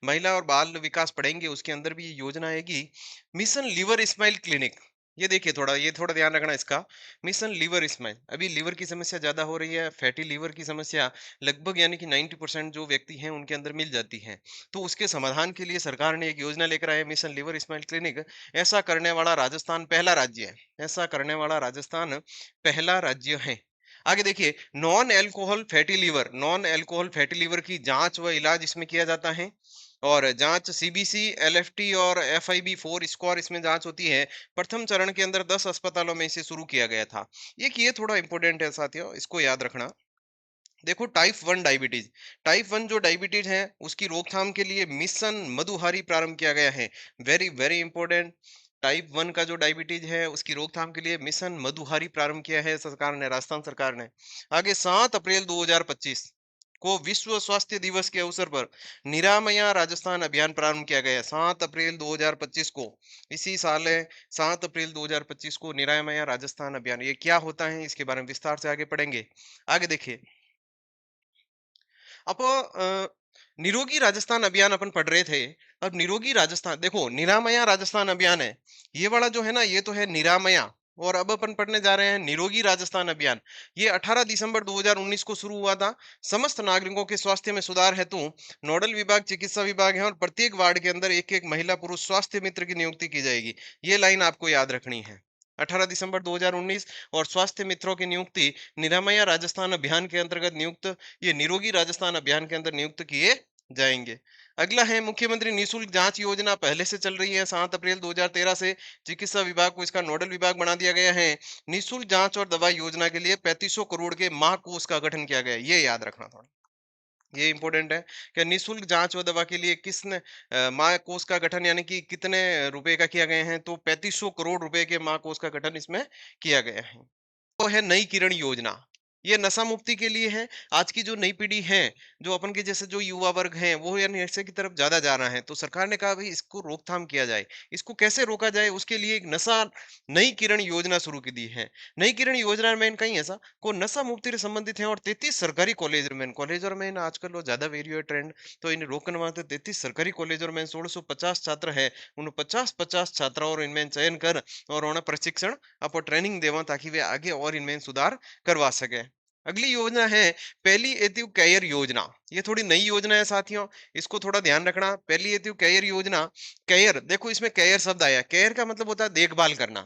महिला और बाल विकास पढ़ेंगे उसके अंदर भी ये योजना आएगी। मिशन लीवर स्माइल क्लिनिक, ये देखिए थोड़ा, ये थोड़ा ध्यान रखना इसका। मिशन लीवर स्माइल, अभी लीवर की समस्या ज्यादा हो रही है, फैटी लीवर की समस्या लगभग यानी कि 90% जो व्यक्ति हैं उनके अंदर मिल जाती है। तो उसके समाधान के लिए सरकार ने एक योजना लेकर आया, मिशन लीवर स्माइल क्लिनिक। ऐसा करने वाला राजस्थान पहला राज्य है। ऐसा करने वाला राजस्थान पहला राज्य है। आगे देखिए, नॉन एल्कोहल फैटी लीवर की जांच व इलाज इसमें किया जाता है। और जांच सीबीसी, एलएफटी और एफआईबी 4 स्कोर इसमें जांच होती है। प्रथम चरण के अंदर 10 अस्पतालों में इसे शुरू किया गया था। ये थोड़ा इंपॉर्टेंट है साथियों, इसको याद रखना। देखो, टाइप 1 जो डायबिटीज है उसकी रोकथाम के लिए मिशन मधुहारी प्रारंभ किया गया है। Very very important. टाइप 1 का जो डायबिटीज है उसकी रोकथाम के लिए मिशन मधुहारी प्रारंभ किया है सरकार ने, राजस्थान सरकार ने। आगे 7 अप्रैल 2025 को विश्व स्वास्थ्य दिवस के अवसर पर निरामया राजस्थान अभियान प्रारंभ किया गया है। 7 अप्रैल 2025 को, इसी साल है, 7 अप्रैल 2025 को निरामया राजस्थान अभियान। ये क्या होता है इसके बारे में विस्तार से आगे पढ़ेंगे। आगे देखिए, अब निरोगी राजस्थान अभियान अपन पढ़ रहे थे। अब निरोगी राजस्थान, देखो निरामया राजस्थान अभियान है, ये वाला जो है ना, ये तो है निरामया। और अब अपन पढ़ने जा रहे हैं निरोगी राजस्थान अभियान। ये 18 दिसंबर 2019 को शुरू हुआ था। समस्त नागरिकों के स्वास्थ्य में सुधार हेतु नोडल विभाग चिकित्सा विभाग है और प्रत्येक वार्ड के अंदर एक एक महिला पुरुष स्वास्थ्य मित्र की नियुक्ति की जाएगी। ये लाइन आपको याद रखनी है। 18 दिसंबर 2019 और स्वास्थ्य मित्रों की नियुक्ति निरामया राजस्थान अभियान के अंतर्गत नियुक्त, ये निरोगी राजस्थान अभियान के अंदर नियुक्त किए जाएंगे। अगला है मुख्यमंत्री निशुल्क जांच योजना, पहले से चल रही है। 7 अप्रैल 2013 से चिकित्सा विभाग को इसका नोडल विभाग बना दिया गया है। निशुल्क जांच और दवा योजना के लिए 3500 करोड़ के महाकोष का गठन किया गया है। ये याद रखना थोड़ा, ये इंपॉर्टेंट है कि निशुल्क जांच और दवा के लिए किसने महाकोष का गठन, यानी कि कितने रुपए का किया गया है, तो 3500 करोड़ रुपए के महाकोष का गठन इसमें किया गया है। तो है नई किरण योजना। ये नशा मुक्ति के लिए है। आज की जो नई पीढ़ी है, जो अपन के जैसे जो युवा वर्ग हैं, वो यानी नशे की तरफ ज्यादा जा रहा है, तो सरकार ने कहा भाई इसको रोकथाम किया जाए। इसको कैसे रोका जाए, उसके लिए एक नशा नई किरण योजना शुरू की दी है। नई किरण योजना में कहीं ऐसा को नशा मुक्ति से संबंधित है और 33 सरकारी कॉलेज और में आजकल वो ज्यादा वेरी है ट्रेंड। तो इन्हें रोकने वास्ते 33 सरकारी कॉलेज और में 1650 छात्र है, उन 50-50 छात्राओं और इनमें चयन कर और उन्हें प्रशिक्षण आपको ट्रेनिंग देवा, ताकि वे आगे और इनमें सुधार करवा सके। अगली योजना है पैलिएटिव केयर योजना। ये थोड़ी नई योजना है साथियों, इसको थोड़ा ध्यान रखना। पैलिएटिव केयर योजना, केयर देखो इसमें केयर शब्द आया। केयर का मतलब होता है देखभाल करना।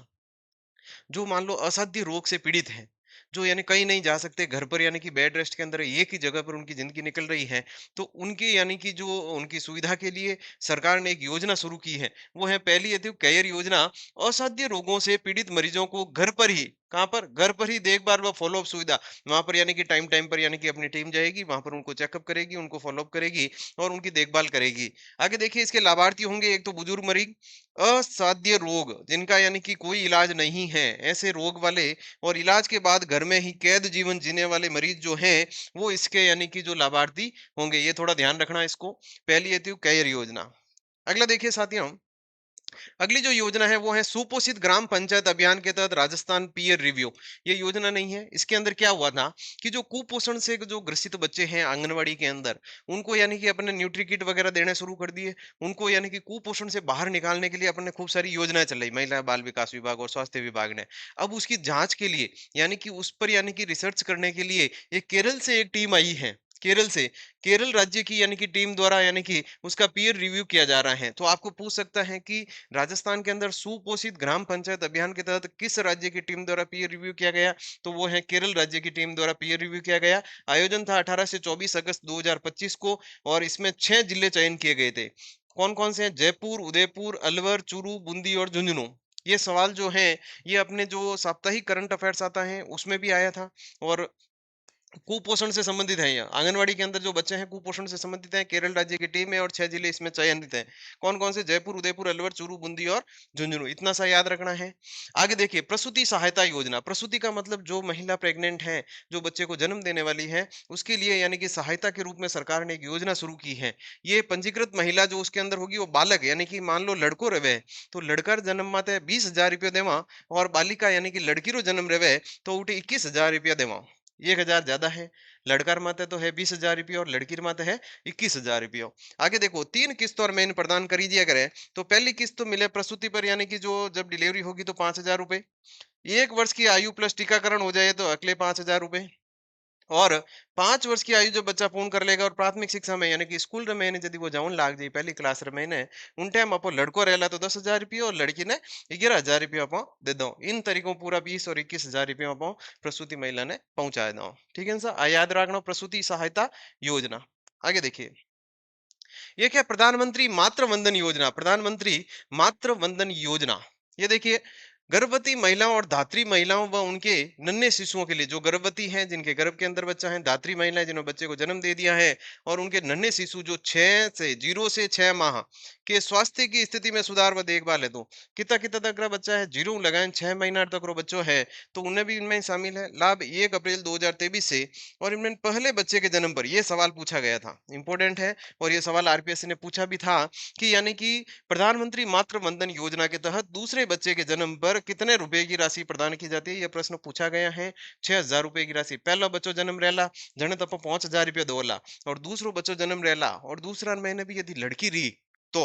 जो मान लो असाध्य रोग से पीड़ित हैं, जो यानी कहीं नहीं जा सकते, घर पर यानी कि बेड रेस्ट के अंदर एक ही जगह पर उनकी जिंदगी निकल रही है, तो उनकी यानी कि जो उनकी सुविधा के लिए सरकार ने एक योजना शुरू की है, वो है पैलिएटिव केयर योजना। असाध्य रोगों से पीड़ित मरीजों को घर पर ही, कहाँ पर, घर पर ही देखभाल व फॉलोअप सुविधा। वहां पर यानी कि टाइम टाइम पर यानी कि अपनी टीम जाएगी, वहां पर उनको चेकअप करेगी, उनको फॉलोअप करेगी और उनकी देखभाल करेगी। आगे देखिए, इसके लाभार्थी होंगे, एक तो बुजुर्ग मरीज, असाध्य रोग जिनका यानी कि कोई इलाज नहीं है, ऐसे रोग वाले, और इलाज के बाद घर में ही कैद जीवन जीने वाले मरीज जो हैं, वो इसके यानी कि जो लाभार्थी होंगे। ये थोड़ा ध्यान रखना इसको, पैलिएटिव केयर योजना। अगला देखिए साथियों, अगली जो योजना है वो है सुपोषित ग्राम पंचायत अभियान के तहत राजस्थान पीयर रिव्यू। ये योजना नहीं है, इसके अंदर क्या हुआ था कि जो कुपोषण से जो ग्रसित बच्चे हैं आंगनवाड़ी के अंदर, उनको यानी कि अपने न्यूट्री किट वगैरह देने शुरू कर दिए। उनको यानी कि कुपोषण से बाहर निकालने के लिए अपने खूब सारी योजनाएं चल रही, महिला बाल विकास विभाग और स्वास्थ्य विभाग ने। अब उसकी जांच के लिए यानी कि उस पर यानी कि रिसर्च करने के लिए एक केरल से एक टीम आई है। केरल से, केरल राज्य की यानी कि टीम द्वारा यानी कि उसका पीयर रिव्यू किया जा रहा है। तो आपको पूछ सकता है कि राजस्थान के अंदर सुपोषित ग्राम पंचायत अभियान के तहत किस राज्य की टीम द्वारा पीयर रिव्यू किया गया, तो वो है केरल राज्य की टीम द्वारा पीयर रिव्यू किया गया। आयोजन था 18 से 24 अगस्त 2025 को और इसमें 6 जिले चयन किए गए थे। कौन कौन से हैं? जयपुर, उदयपुर, अलवर, चूरू, बूंदी और झुंझुनू। ये सवाल जो है, ये अपने जो साप्ताहिक करंट अफेयर्स आता है उसमें भी आया था। और कुपोषण से संबंधित है, ये आंगनवाड़ी के अंदर जो बच्चे हैं कुपोषण से संबंधित हैं, केरल राज्य की टीम है और 6 जिले इसमें चयनित हैं। कौन कौन से? जयपुर, उदयपुर, अलवर, चूरू, बूंदी और झुंझुनू। इतना सा याद रखना है। आगे देखिए, प्रसूति सहायता योजना। प्रसूति का मतलब जो महिला प्रेग्नेंट है, जो बच्चे को जन्म देने वाली है, उसके लिए यानी कि सहायता के रूप में सरकार ने एक योजना शुरू की है। ये पंजीकृत महिला जो उसके अंदर होगी, वो बालक यानी कि मान लो लड़को रहे, तो लड़कर जन्म माते 20,000 रुपया देवा, और बालिका यानी कि लड़की रो जन्म रहे तो उठे 21,000 रुपया देवा। 1,000 ज्यादा है। लड़कार माते तो है 20,000 रुपया और लड़की माते है 21,000 रुपया। आगे देखो, 3 किस्त और मेन प्रदान करी दिया करे। तो पहली किस्त तो मिले प्रसूति पर, यानी कि जो जब डिलीवरी होगी तो 5,000 रुपए। 1 वर्ष की आयु प्लस टीकाकरण हो जाए तो अगले 5,000 रुपए। और 5 वर्ष की आयु जब बच्चा पूर्ण कर लेगा और प्राथमिक शिक्षा में यानी कि स्कूल में यदि वो जाऊन लाग जाए पहली क्लास में ने, उन टाइम अपो लड़को रहेला तो 10,000 रुपया और लड़की ने 11,000 रुपया अपो दे दो। इन तरीकों पूरा 20 और 21,000 रुपया अपो प्रसूति महिला ने पहुंचा दो। ठीक है सर, याद रखना प्रसूति सहायता योजना। आगे देखिए, ये क्या, प्रधानमंत्री मातृ वंदन योजना। प्रधानमंत्री मातृ वंदन योजना, ये देखिए, गर्भवती महिलाओं और धात्री महिलाओं व उनके नन्हे शिशुओं के लिए, जो गर्भवती हैं, जिनके गर्भ के अंदर बच्चा है, धात्री महिलाएं जिन्होंने बच्चे को जन्म दे दिया है, और उनके नन्हे शिशु जो 0 से 6 माह के स्वास्थ्य की स्थिति में सुधार व देखभाल है। तो कितना कितना तक का बच्चा है, जीरो लगाए 6 महीना तक रो बच्चों है, तो उन्हें भी इनमें शामिल है। लाभ 1 अप्रैल 2023 से, और इनमें पहले बच्चे के जन्म पर यह सवाल पूछा गया था, इंपॉर्टेंट है। और ये सवाल आरपीएससी ने पूछा भी था कि यानी कि प्रधानमंत्री मातृ वंदन योजना के तहत दूसरे बच्चे के जन्म पर कितने रुपए की राशि प्रदान की जाती है, यह प्रश्न पूछा गया है। 6,000 रुपए की राशि। पहला बच्चों जन्म रहेला जने तप 5,000 रुपया दोला, और दूसरो बच्चों जन्म रहेला और दूसरा महीने भी यदि लड़की रही तो,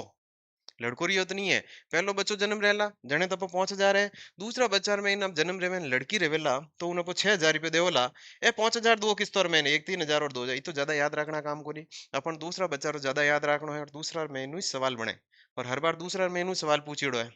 लड़को रही तो नहीं है। पहलो बच्चो जन्म रहेला जने तप 5,000 है, दूसरा बच्चा महीना जन्म रहे लड़की रहेला तो उनको 6,000 रुपये देवला। ए 5,000 दो किस्त और महीने, एक 3,000 और 2,000, ये तो ज्यादा याद रखना काम को नहीं। अपन दूसरा बच्चा रो ज्यादा याद रखना है, और दूसरा मेनू ही सवाल बने, और हर बार दूसरा मेनू सवाल पूछेड़ो है।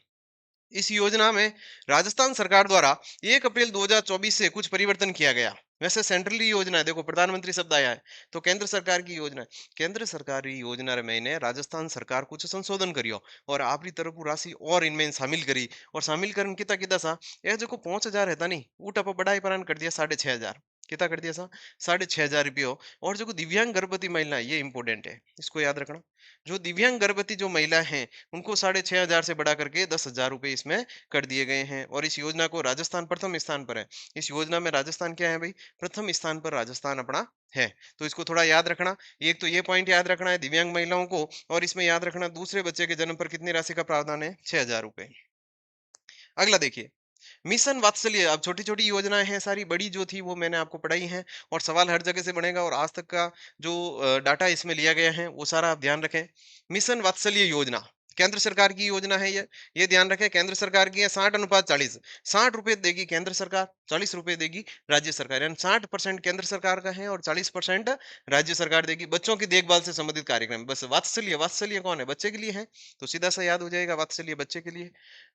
इस योजना में राजस्थान सरकार द्वारा 1 अप्रैल 2024 से कुछ परिवर्तन किया गया। वैसे सेंट्रली योजना है, देखो प्रधानमंत्री शब्द आया है, तो केंद्र सरकार की योजना है। केंद्र सरकार की योजना रे मैंने राजस्थान सरकार कुछ संशोधन करियो, और आपरी तरफ राशि और इनमें शामिल करी, और शामिल कर किता किता सा, यह जो 5,000 है नहीं, ऊट आप बढ़ाई परान कर दिया 6,500, कितना कर दिया सा 6,500 रुपये। और जो दिव्यांग गर्भवती महिला है, ये इंपॉर्टेंट है, इसको याद रखना। जो दिव्यांग गर्भवती जो महिला है, उनको 6,500 से बढ़ा करके 10,000 रुपए इसमें कर दिए गए हैं, और इस योजना को राजस्थान प्रथम स्थान पर है। इस योजना में राजस्थान क्या है भाई, प्रथम स्थान पर राजस्थान अपना है। तो इसको थोड़ा याद रखना। एक तो ये पॉइंट याद रखना है दिव्यांग महिलाओं को, और इसमें याद रखना दूसरे बच्चे के जन्म पर कितनी राशि का प्रावधान है, 6,000 रुपए। अगला देखिए, मिशन वात्सल्य। अब छोटी छोटी योजनाएं हैं सारी, बड़ी जो थी वो मैंने आपको पढ़ाई है, और सवाल हर जगह से बनेगा, और आज तक का जो डाटा इसमें लिया गया है वो सारा आप ध्यान रखें। मिशन वात्सल्य योजना केंद्र सरकार की योजना है। ये ध्यान रखें, केंद्र सरकार की है। 60 अनुपात 40, 60 रुपए देगी केंद्र सरकार, 40 रुपए देगी राज्य सरकार, यानी 60% केंद्र सरकार का है और 40% राज्य सरकार देगी। बच्चों की देखभाल से संबंधित कार्यक्रम, बस वात्सल्य, वात्सल्य कौन है, बच्चे के लिए है, तो सीधा सा याद हो जाएगा वात्सल्य बच्चे के लिए।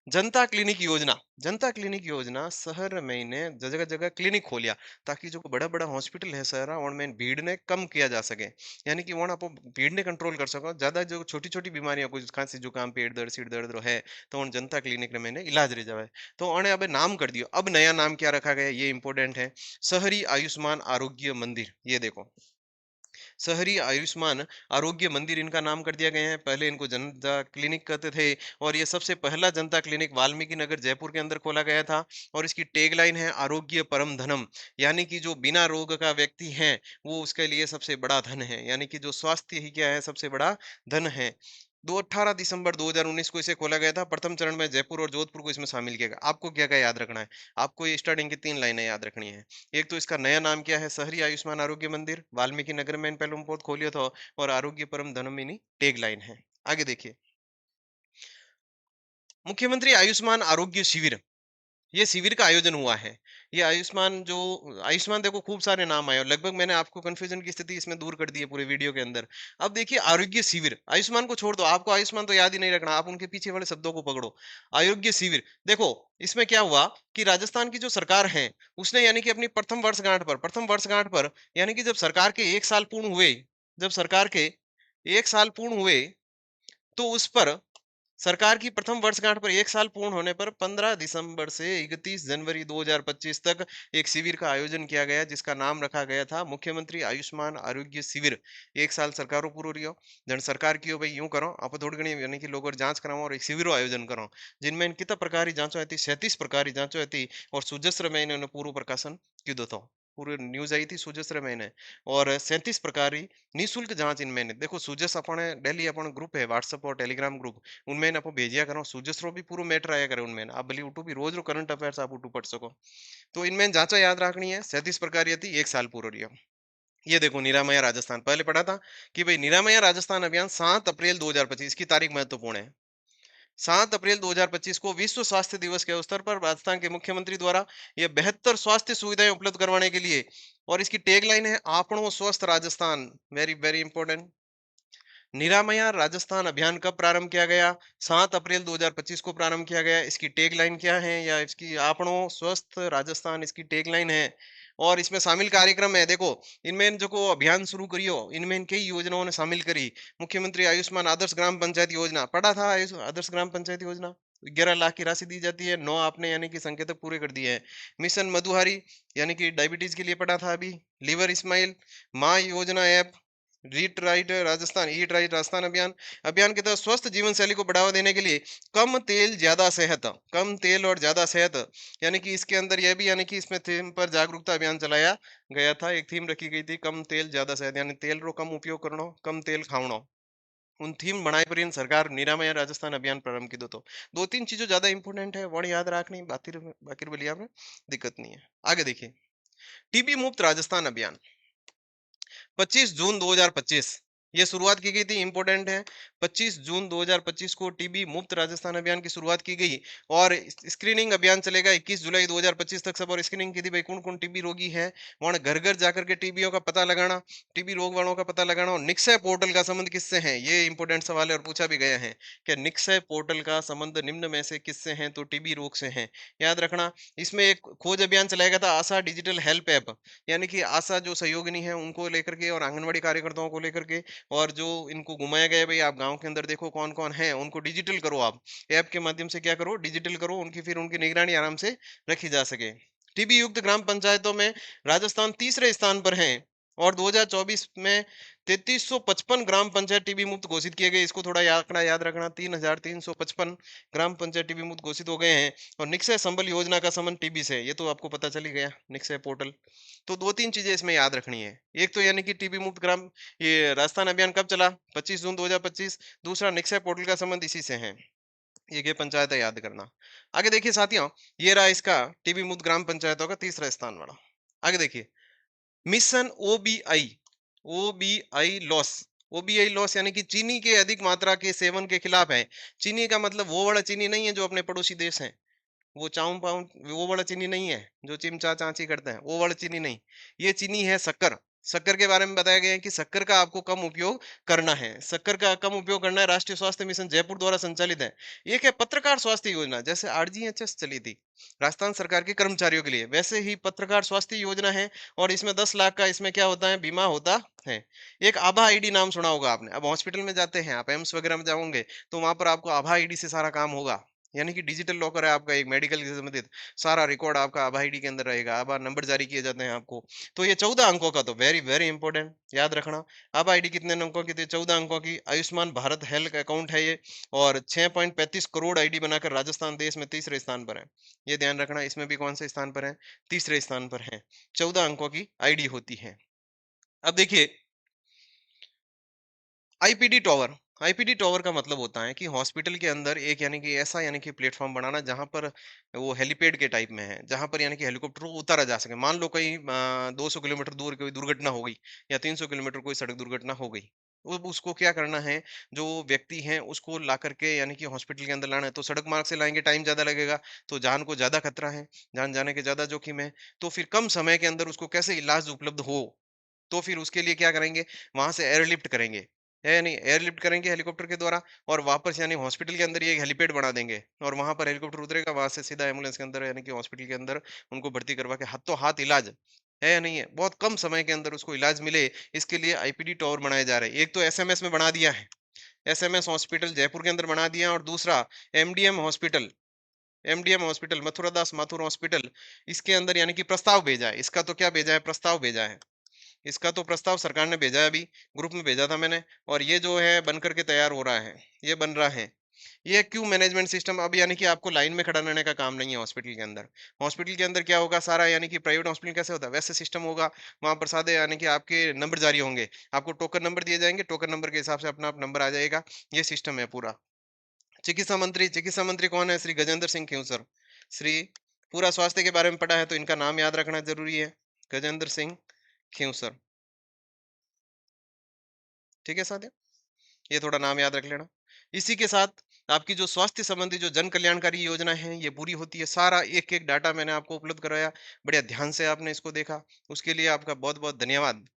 जनता क्लिनिक योजना, जनता क्लिनिक योजना शहर में ने जगह जगह क्लिनिक खोलिया, ताकि जो बड़ा बड़ा हॉस्पिटल है शहर उनमें भीड़ ने कम किया जा सके, यानी कि वहाँ आप भीड़ ने कंट्रोल कर सको। ज्यादा जो छोटी छोटी बीमारियां, कुछ खांसी जुकाम पेट दर्द सिर दर्द रो है, तो उन जनता क्लिनिक में मैंने इलाज रह जावे। तो उन्हें अब नाम कर दियो। अब नया नाम क्या रखा गया, ये इंपॉर्टेंट है, शहरी आयुष्मान आरोग्य मंदिर। ये देखो, शहरी आयुष्मान आरोग्य मंदिर इनका नाम कर दिया गया है। पहले इनको जनता क्लिनिक कहते थे, और ये सबसे पहला जनता क्लिनिक वाल्मीकि नगर जयपुर के अंदर खोला गया था। और इसकी टैगलाइन है आरोग्य परम धनम, यानी कि जो बिना रोग का व्यक्ति है वो उसके लिए सबसे बड़ा धन है, यानी कि जो स्वास्थ्य ही क्या है, सबसे बड़ा धन है। दो 18 दिसंबर 2019 को इसे खोला गया था। प्रथम चरण में जयपुर और जोधपुर को इसमें शामिल किया गया। आपको क्या क्या याद रखना है, आपको ये स्टार्टिंग की 3 लाइनें याद रखनी है। एक तो इसका नया नाम क्या है, शहरी आयुष्मान आरोग्य मंदिर, वाल्मीकि नगर में इन पहले बहुत खोलिया था, और आरोग्य परम धनम टैग लाइन है। आगे देखिए, मुख्यमंत्री आयुष्मान आरोग्य शिविर, ये शिविर का आयोजन हुआ है। ये आयुष्मान देखो खूब सारे नाम आए, और लगभग मैंने आपको कंफ्यूजन की स्थिति इसमें दूर कर दी है पूरे वीडियो के अंदर। अब देखिए, आरोग्य शिविर, आयुष्मान को छोड़ दो, आपको आयुष्मान तो याद ही नहीं रखना, आप उनके पीछे वाले शब्दों को पकड़ो। आरोग्य शिविर, देखो इसमें क्या हुआ कि राजस्थान की जो सरकार है उसने, यानी कि अपनी प्रथम वर्षगांठ पर, यानी कि जब सरकार के 1 साल पूर्ण हुए, जब सरकार के 1 साल पूर्ण हुए, तो उस पर सरकार की प्रथम वर्षगांठ पर 1 साल पूर्ण होने पर 15 दिसंबर से 31 जनवरी 2025 तक एक शिविर का आयोजन किया गया, जिसका नाम रखा गया था मुख्यमंत्री आयुष्मान आरोग्य शिविर। 1 साल सरकारों पूरो रियो, जन सरकार की भाई यूं करो आप थोड़ी घनी, यानी कि लोगों जांच कराओ और एक शिविर आयोजन करो, जिनमें कितना प्रकार की जांचो थी, 37 प्रकार की जांचो थी, और सुजस्र में इन्होंने पूर्व प्रकाशन कीधो था। पूरी न्यूज आई थी सुजस्र महीने, और 37 प्रकार की निःशुल्क जांच इनमें ने। देखो सुजस अपने डेली अपन ग्रुप है व्हाट्सएप और टेलीग्राम ग्रुप, उनमें आप भेजिया करो, सुजस रो भी पूरा मैटर आया करे उनमें, आप भले उठू भी रोज रो करंट अफेयर्स आप उठू पढ़ सको। तो इनमें जांचा याद रखनी है, 37 प्रकार ये थी, 1 साल पूरा रिया। ये देखो निरामया राजस्थान, पहले पढ़ा था कि भाई निरामया राजस्थान अभियान 7 अप्रैल 2025 की तारीख महत्वपूर्ण है। 7 अप्रैल 2025 को विश्व स्वास्थ्य दिवस के अवसर पर राजस्थान के मुख्यमंत्री द्वारा यह बेहतर स्वास्थ्य सुविधाएं उपलब्ध करवाने के लिए, और इसकी टैगलाइन है आपनो स्वस्थ Rajasthan, very very important. Niramaya Rajasthan Abhiyan कब प्रारंभ किया गया, 7 अप्रैल 2025 को प्रारंभ किया गया। इसकी टैगलाइन क्या है, या इसकी आपनो स्वस्थ राजस्थान इसकी टैगलाइन है। और इसमें शामिल कार्यक्रम है, देखो इनमें जो को अभियान शुरू करियो, इनमें कई योजनाओं ने शामिल करी। मुख्यमंत्री आयुष्मान आदर्श ग्राम पंचायत योजना, पढ़ा था आदर्श ग्राम पंचायत योजना, 11 लाख की राशि दी जाती है, 9 आपने यानी कि संकेतक पूरे कर दिए हैं। मिशन मधुहारी यानी कि डायबिटीज के लिए पढ़ा था अभी। लिवर स्माइल, माँ योजना ऐप, ईट राइट राजस्थान अभियान। अभियान के तहत स्वस्थ जीवन शैली को बढ़ावा देने के लिए कम तेल ज्यादा सेहत, कम तेल और ज्यादा सेहत, यानी कि इसके अंदर यह भी यानी कि इसमें थीम पर जागरूकता अभियान चलाया गया था। एक थीम रखी गई थी, कम तेल ज्यादा सेहत, यानी तेल रो कम उपयोग करना, कम तेल खावणो। उन थीम बनाए पर इन सरकार निरामय राजस्थान अभियान प्रारंभ की दो। दो तीन चीजों ज्यादा इंपॉर्टेंट है, वर्ण याद रखनी, बाकी बाकी बलिया में दिक्कत नहीं है। आगे देखिए, टीबी मुक्त राजस्थान अभियान 25 जून 2025 ये शुरुआत की गई थी, इंपॉर्टेंट है। 25 जून 2025 को टीबी मुक्त राजस्थान अभियान की शुरुआत की गई और स्क्रीनिंग अभियान चलेगा 21 जुलाई 2025 तक। सब और स्क्रीनिंग की थी भाई, कौन कौन टीबी रोगी है, वहां घर घर जाकर के टीबीओ का पता लगाना, टीबी रोग वालों का पता लगाना। और निक्षय पोर्टल का संबंध किससे है, ये इंपॉर्टेंट सवाल है और पूछा भी गया है कि निक्षय पोर्टल का संबंध निम्न में से किससे है, तो टीबी रोग से है, याद रखना। इसमें एक खोज अभियान चलाया गया था, आशा डिजिटल हेल्प ऐप, यानी कि आशा जो सहयोगिनी है उनको लेकर के और आंगनवाड़ी कार्यकर्ताओं को लेकर के, और जो इनको घुमाया गया है भाई आप गांव के अंदर देखो कौन कौन है, उनको डिजिटल करो, आप ऐप के माध्यम से क्या करो, डिजिटल करो उनकी, फिर उनकी निगरानी आराम से रखी जा सके। टीबी युक्त ग्राम पंचायतों में राजस्थान तीसरे स्थान पर है और 2024 में 3355 ग्राम पंचायत टीबी मुक्त घोषित किए गए। इसको थोड़ा आंकड़ा याद रखना, 3355 ग्राम पंचायत टीबी मुक्त घोषित हो गए हैं। और निक्षय संबल योजना का संबंध टीबी से, ये तो आपको पता चल ही गया, निक्षय पोर्टल। तो दो तीन चीजें इसमें याद रखनी है, एक तो यानी कि टीबी मुक्त ग्राम, ये राजस्थान अभियान कब चला, 25 जून 2025। दूसरा, निक्षय पोर्टल का संबंध इसी से है, ये पंचायत है, याद करना। आगे देखिए साथियों, ये रहा इसका टीबी मुक्त ग्राम पंचायतों का तीसरा स्थान वाला। आगे देखिए, मिशन ओबीआई, ओबीआई लॉस, ओबीआई लॉस यानी कि चीनी के अधिक मात्रा के सेवन के खिलाफ है। चीनी का मतलब वो वाला चीनी नहीं है जो अपने पड़ोसी देश है, वो चाउन पाउन वो वाला चीनी नहीं है जो चिमचा चाची करते हैं, वो वाला चीनी नहीं। ये चीनी है शक्कर। शक्कर के बारे में बताया गया है कि शक्कर का आपको कम उपयोग करना है, शक्कर का कम उपयोग करना है। राष्ट्रीय स्वास्थ्य मिशन जयपुर द्वारा संचालित है। एक है पत्रकार स्वास्थ्य योजना, जैसे आरजीएचएस चली थी राजस्थान सरकार के कर्मचारियों के लिए, वैसे ही पत्रकार स्वास्थ्य योजना है। और इसमें 10 लाख का इसमें क्या होता है, बीमा होता है। एक आभा आईडी नाम सुना होगा आपने, अब हॉस्पिटल में जाते हैं आप, एम्स वगैरह में जाओगे तो वहां पर आपको आभा आईडी से सारा काम होगा, यानी कि डिजिटल लॉकर है आपका, एक मेडिकल से संबंधित सारा रिकॉर्ड आपका आभा आईडी के अंदर रहेगा। आभा नंबर जारी किए जाते हैं आपको। तो ये 14 अंकों का, तो वेरी वेरी इंपॉर्टेंट, याद रखना। आभा आईडी कितने अंकों की थी, 14 अंकों की। आयुष्मान भारत हेल्थ अकाउंट है ये, और 6.35 करोड़ आईडी बनाकर राजस्थान देश में तीसरे स्थान पर है। ये ध्यान रखना, इसमें भी कौन से स्थान पर है, तीसरे स्थान पर है। 14 अंकों की आईडी होती है। अब देखिए, आईपीडी टॉवर, आईपीडी टॉवर का मतलब होता है कि हॉस्पिटल के अंदर एक यानी कि ऐसा यानी कि प्लेटफॉर्म बनाना जहां पर वो हेलीपैड के टाइप में है, जहां पर यानी कि हेलीकॉप्टर को उतारा जा सके। मान लो कहीं 200 किलोमीटर दूर कोई दुर्घटना हो गई, या 300 किलोमीटर कोई सड़क दुर्घटना हो गई, वो उसको क्या करना है, जो व्यक्ति हैं उसको ला करके यानी कि हॉस्पिटल के अंदर लाना है। तो सड़क मार्ग से लाएंगे, टाइम ज्यादा लगेगा, तो जान को ज्यादा खतरा है, जान जाने के ज्यादा जोखिम है। तो फिर कम समय के अंदर उसको कैसे इलाज उपलब्ध हो, तो फिर उसके लिए क्या करेंगे, वहां से एयरलिफ्ट करेंगे, है या नहीं, एयरलिफ्ट करेंगे हेलीकॉप्टर के द्वारा, और वापस यानी हॉस्पिटल के अंदर ये एक हेलीपैड बना देंगे, और वहां पर हेलीकॉप्टर उतरेगा, वहां से सीधा एम्बुलेंस के अंदर यानी कि हॉस्पिटल के अंदर उनको भर्ती करवा के हाथों हाथ इलाज, है या नहीं है, बहुत कम समय के अंदर उसको इलाज मिले। इसके लिए आईपीडी टावर बनाए जा रहे हैं। एक तो एसएमएस में बना दिया है, एसएमएस हॉस्पिटल जयपुर के अंदर बना दिया, और दूसरा MDM hospital, MDM hospital Mathura Das Mathur hospital, इसके अंदर यानी कि प्रस्ताव भेजा है। इसका तो क्या भेजा है, प्रस्ताव भेजा है। इसका तो प्रस्ताव सरकार ने भेजा है, अभी ग्रुप में भेजा था मैंने, और ये जो है बन करके तैयार हो रहा है, ये बन रहा है। ये क्यू मैनेजमेंट सिस्टम, अब यानी कि आपको लाइन में खड़ा रहने का काम नहीं है हॉस्पिटल के अंदर। हॉस्पिटल के अंदर क्या होगा, सारा यानी कि प्राइवेट हॉस्पिटल कैसे होता है वैसे सिस्टम होगा। वहां पर सादे यानी कि आपके नंबर जारी होंगे, आपको टोकन नंबर दिए जाएंगे, टोकन नंबर के हिसाब से अपना आप नंबर आ जाएगा। ये सिस्टम है पूरा। चिकित्सा मंत्री कौन है, श्री गजेंद्र सिंह खेवसर। श्री, पूरा स्वास्थ्य के बारे में पढ़ा है तो इनका नाम याद रखना जरूरी है, गजेंद्र सिंह खेवसर। ठीक है साथियों, ये थोड़ा नाम याद रख लेना। इसी के साथ आपकी जो स्वास्थ्य संबंधी जो जन कल्याणकारी योजना है ये पूरी होती है। सारा एक एक डाटा मैंने आपको उपलब्ध कराया, बढ़िया ध्यान से आपने इसको देखा, उसके लिए आपका बहुत बहुत धन्यवाद।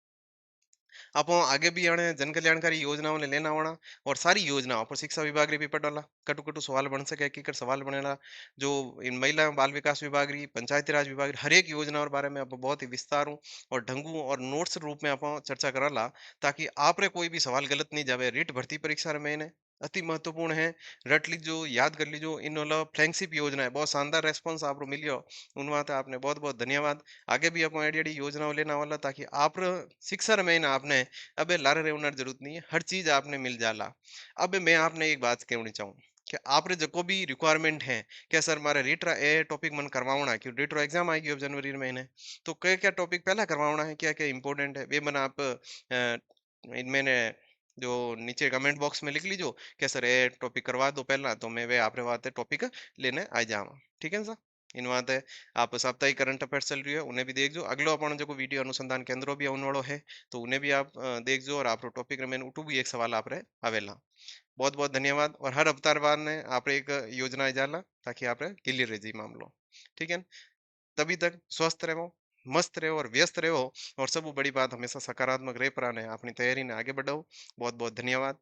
आप आगे भी आने जन कल्याणकारी योजनाओं ने लेना होना, और सारी योजनाओं पर शिक्षा विभाग रे भी पढ़ाला, कटु कटु सवाल बन सके, हकीकत सवाल बनेला। जो इन महिला एवं बाल विकास विभाग री, पंचायती राज विभाग री, हर एक योजना और बारे में आप बहुत ही विस्तार और ढंगू और नोट्स रूप में आप चर्चा कराला, ताकि आप रे कोई भी सवाल गलत नहीं जावे रीट भर्ती परीक्षा में। अति महत्वपूर्ण है। रट लीजो, याद कर लीजो, इन वाला फ्लैगशिप योजना है। बहुत शानदार रेस्पॉन्स आपको मिलियो। उन वास्ते आपने बहुत-बहुत धन्यवाद। आगे भी आपको एडी-एडी योजनाओं लेना वाला ताकि आप शिक्षा में आपने अबे लारे रहने की जरूरत नहीं है। हर चीज़ आपने मिल जाला। अब मैं आपने एक बात कहनी चाहूँ कि आपरे जो भी रिक्वायरमेंट है, क्या सर मारे रीट्रा ए टॉपिक मन करवावना है, क्यों रीट्रो एग्जाम आएगी अब जनवरी में महीने। तो क्या-क्या टॉपिक पहला करवावना है, क्या-क्या इंपॉर्टेंट है, वे मन आप मैंने जो नीचे कमेंट बॉक्स में लिख लीजो कि सर ये टॉपिक करवा दो पहला, तो मैं वे आपरे वास्ते टॉपिक लेने आ जावा। ठीक है सर? इन वास्ते आप साप्ताहिक करंट अफेयर्स चल रही है उन्हें भी देखजो। अगलो अपन जो वीडियो अनुसंधान केंद्र भी आने वालो है, तो उन्हें भी आप देखजो। और आपरो टॉपिक रे मैंने उठू भी एक सवाल आपरे आवेला। बहुत-बहुत धन्यवाद। और हर हफ्तार बाद ने आप एक योजना जाला ताकि आप क्लियर रह जाए मामलो। ठीक है? तभी तक स्वस्थ रहो, मस्त रहो और व्यस्त रहो। और सब बड़ी बात हमेशा सकारात्मक रह प्राणे अपनी तैयारी ने आगे बढ़ाओ। बहुत-बहुत धन्यवाद।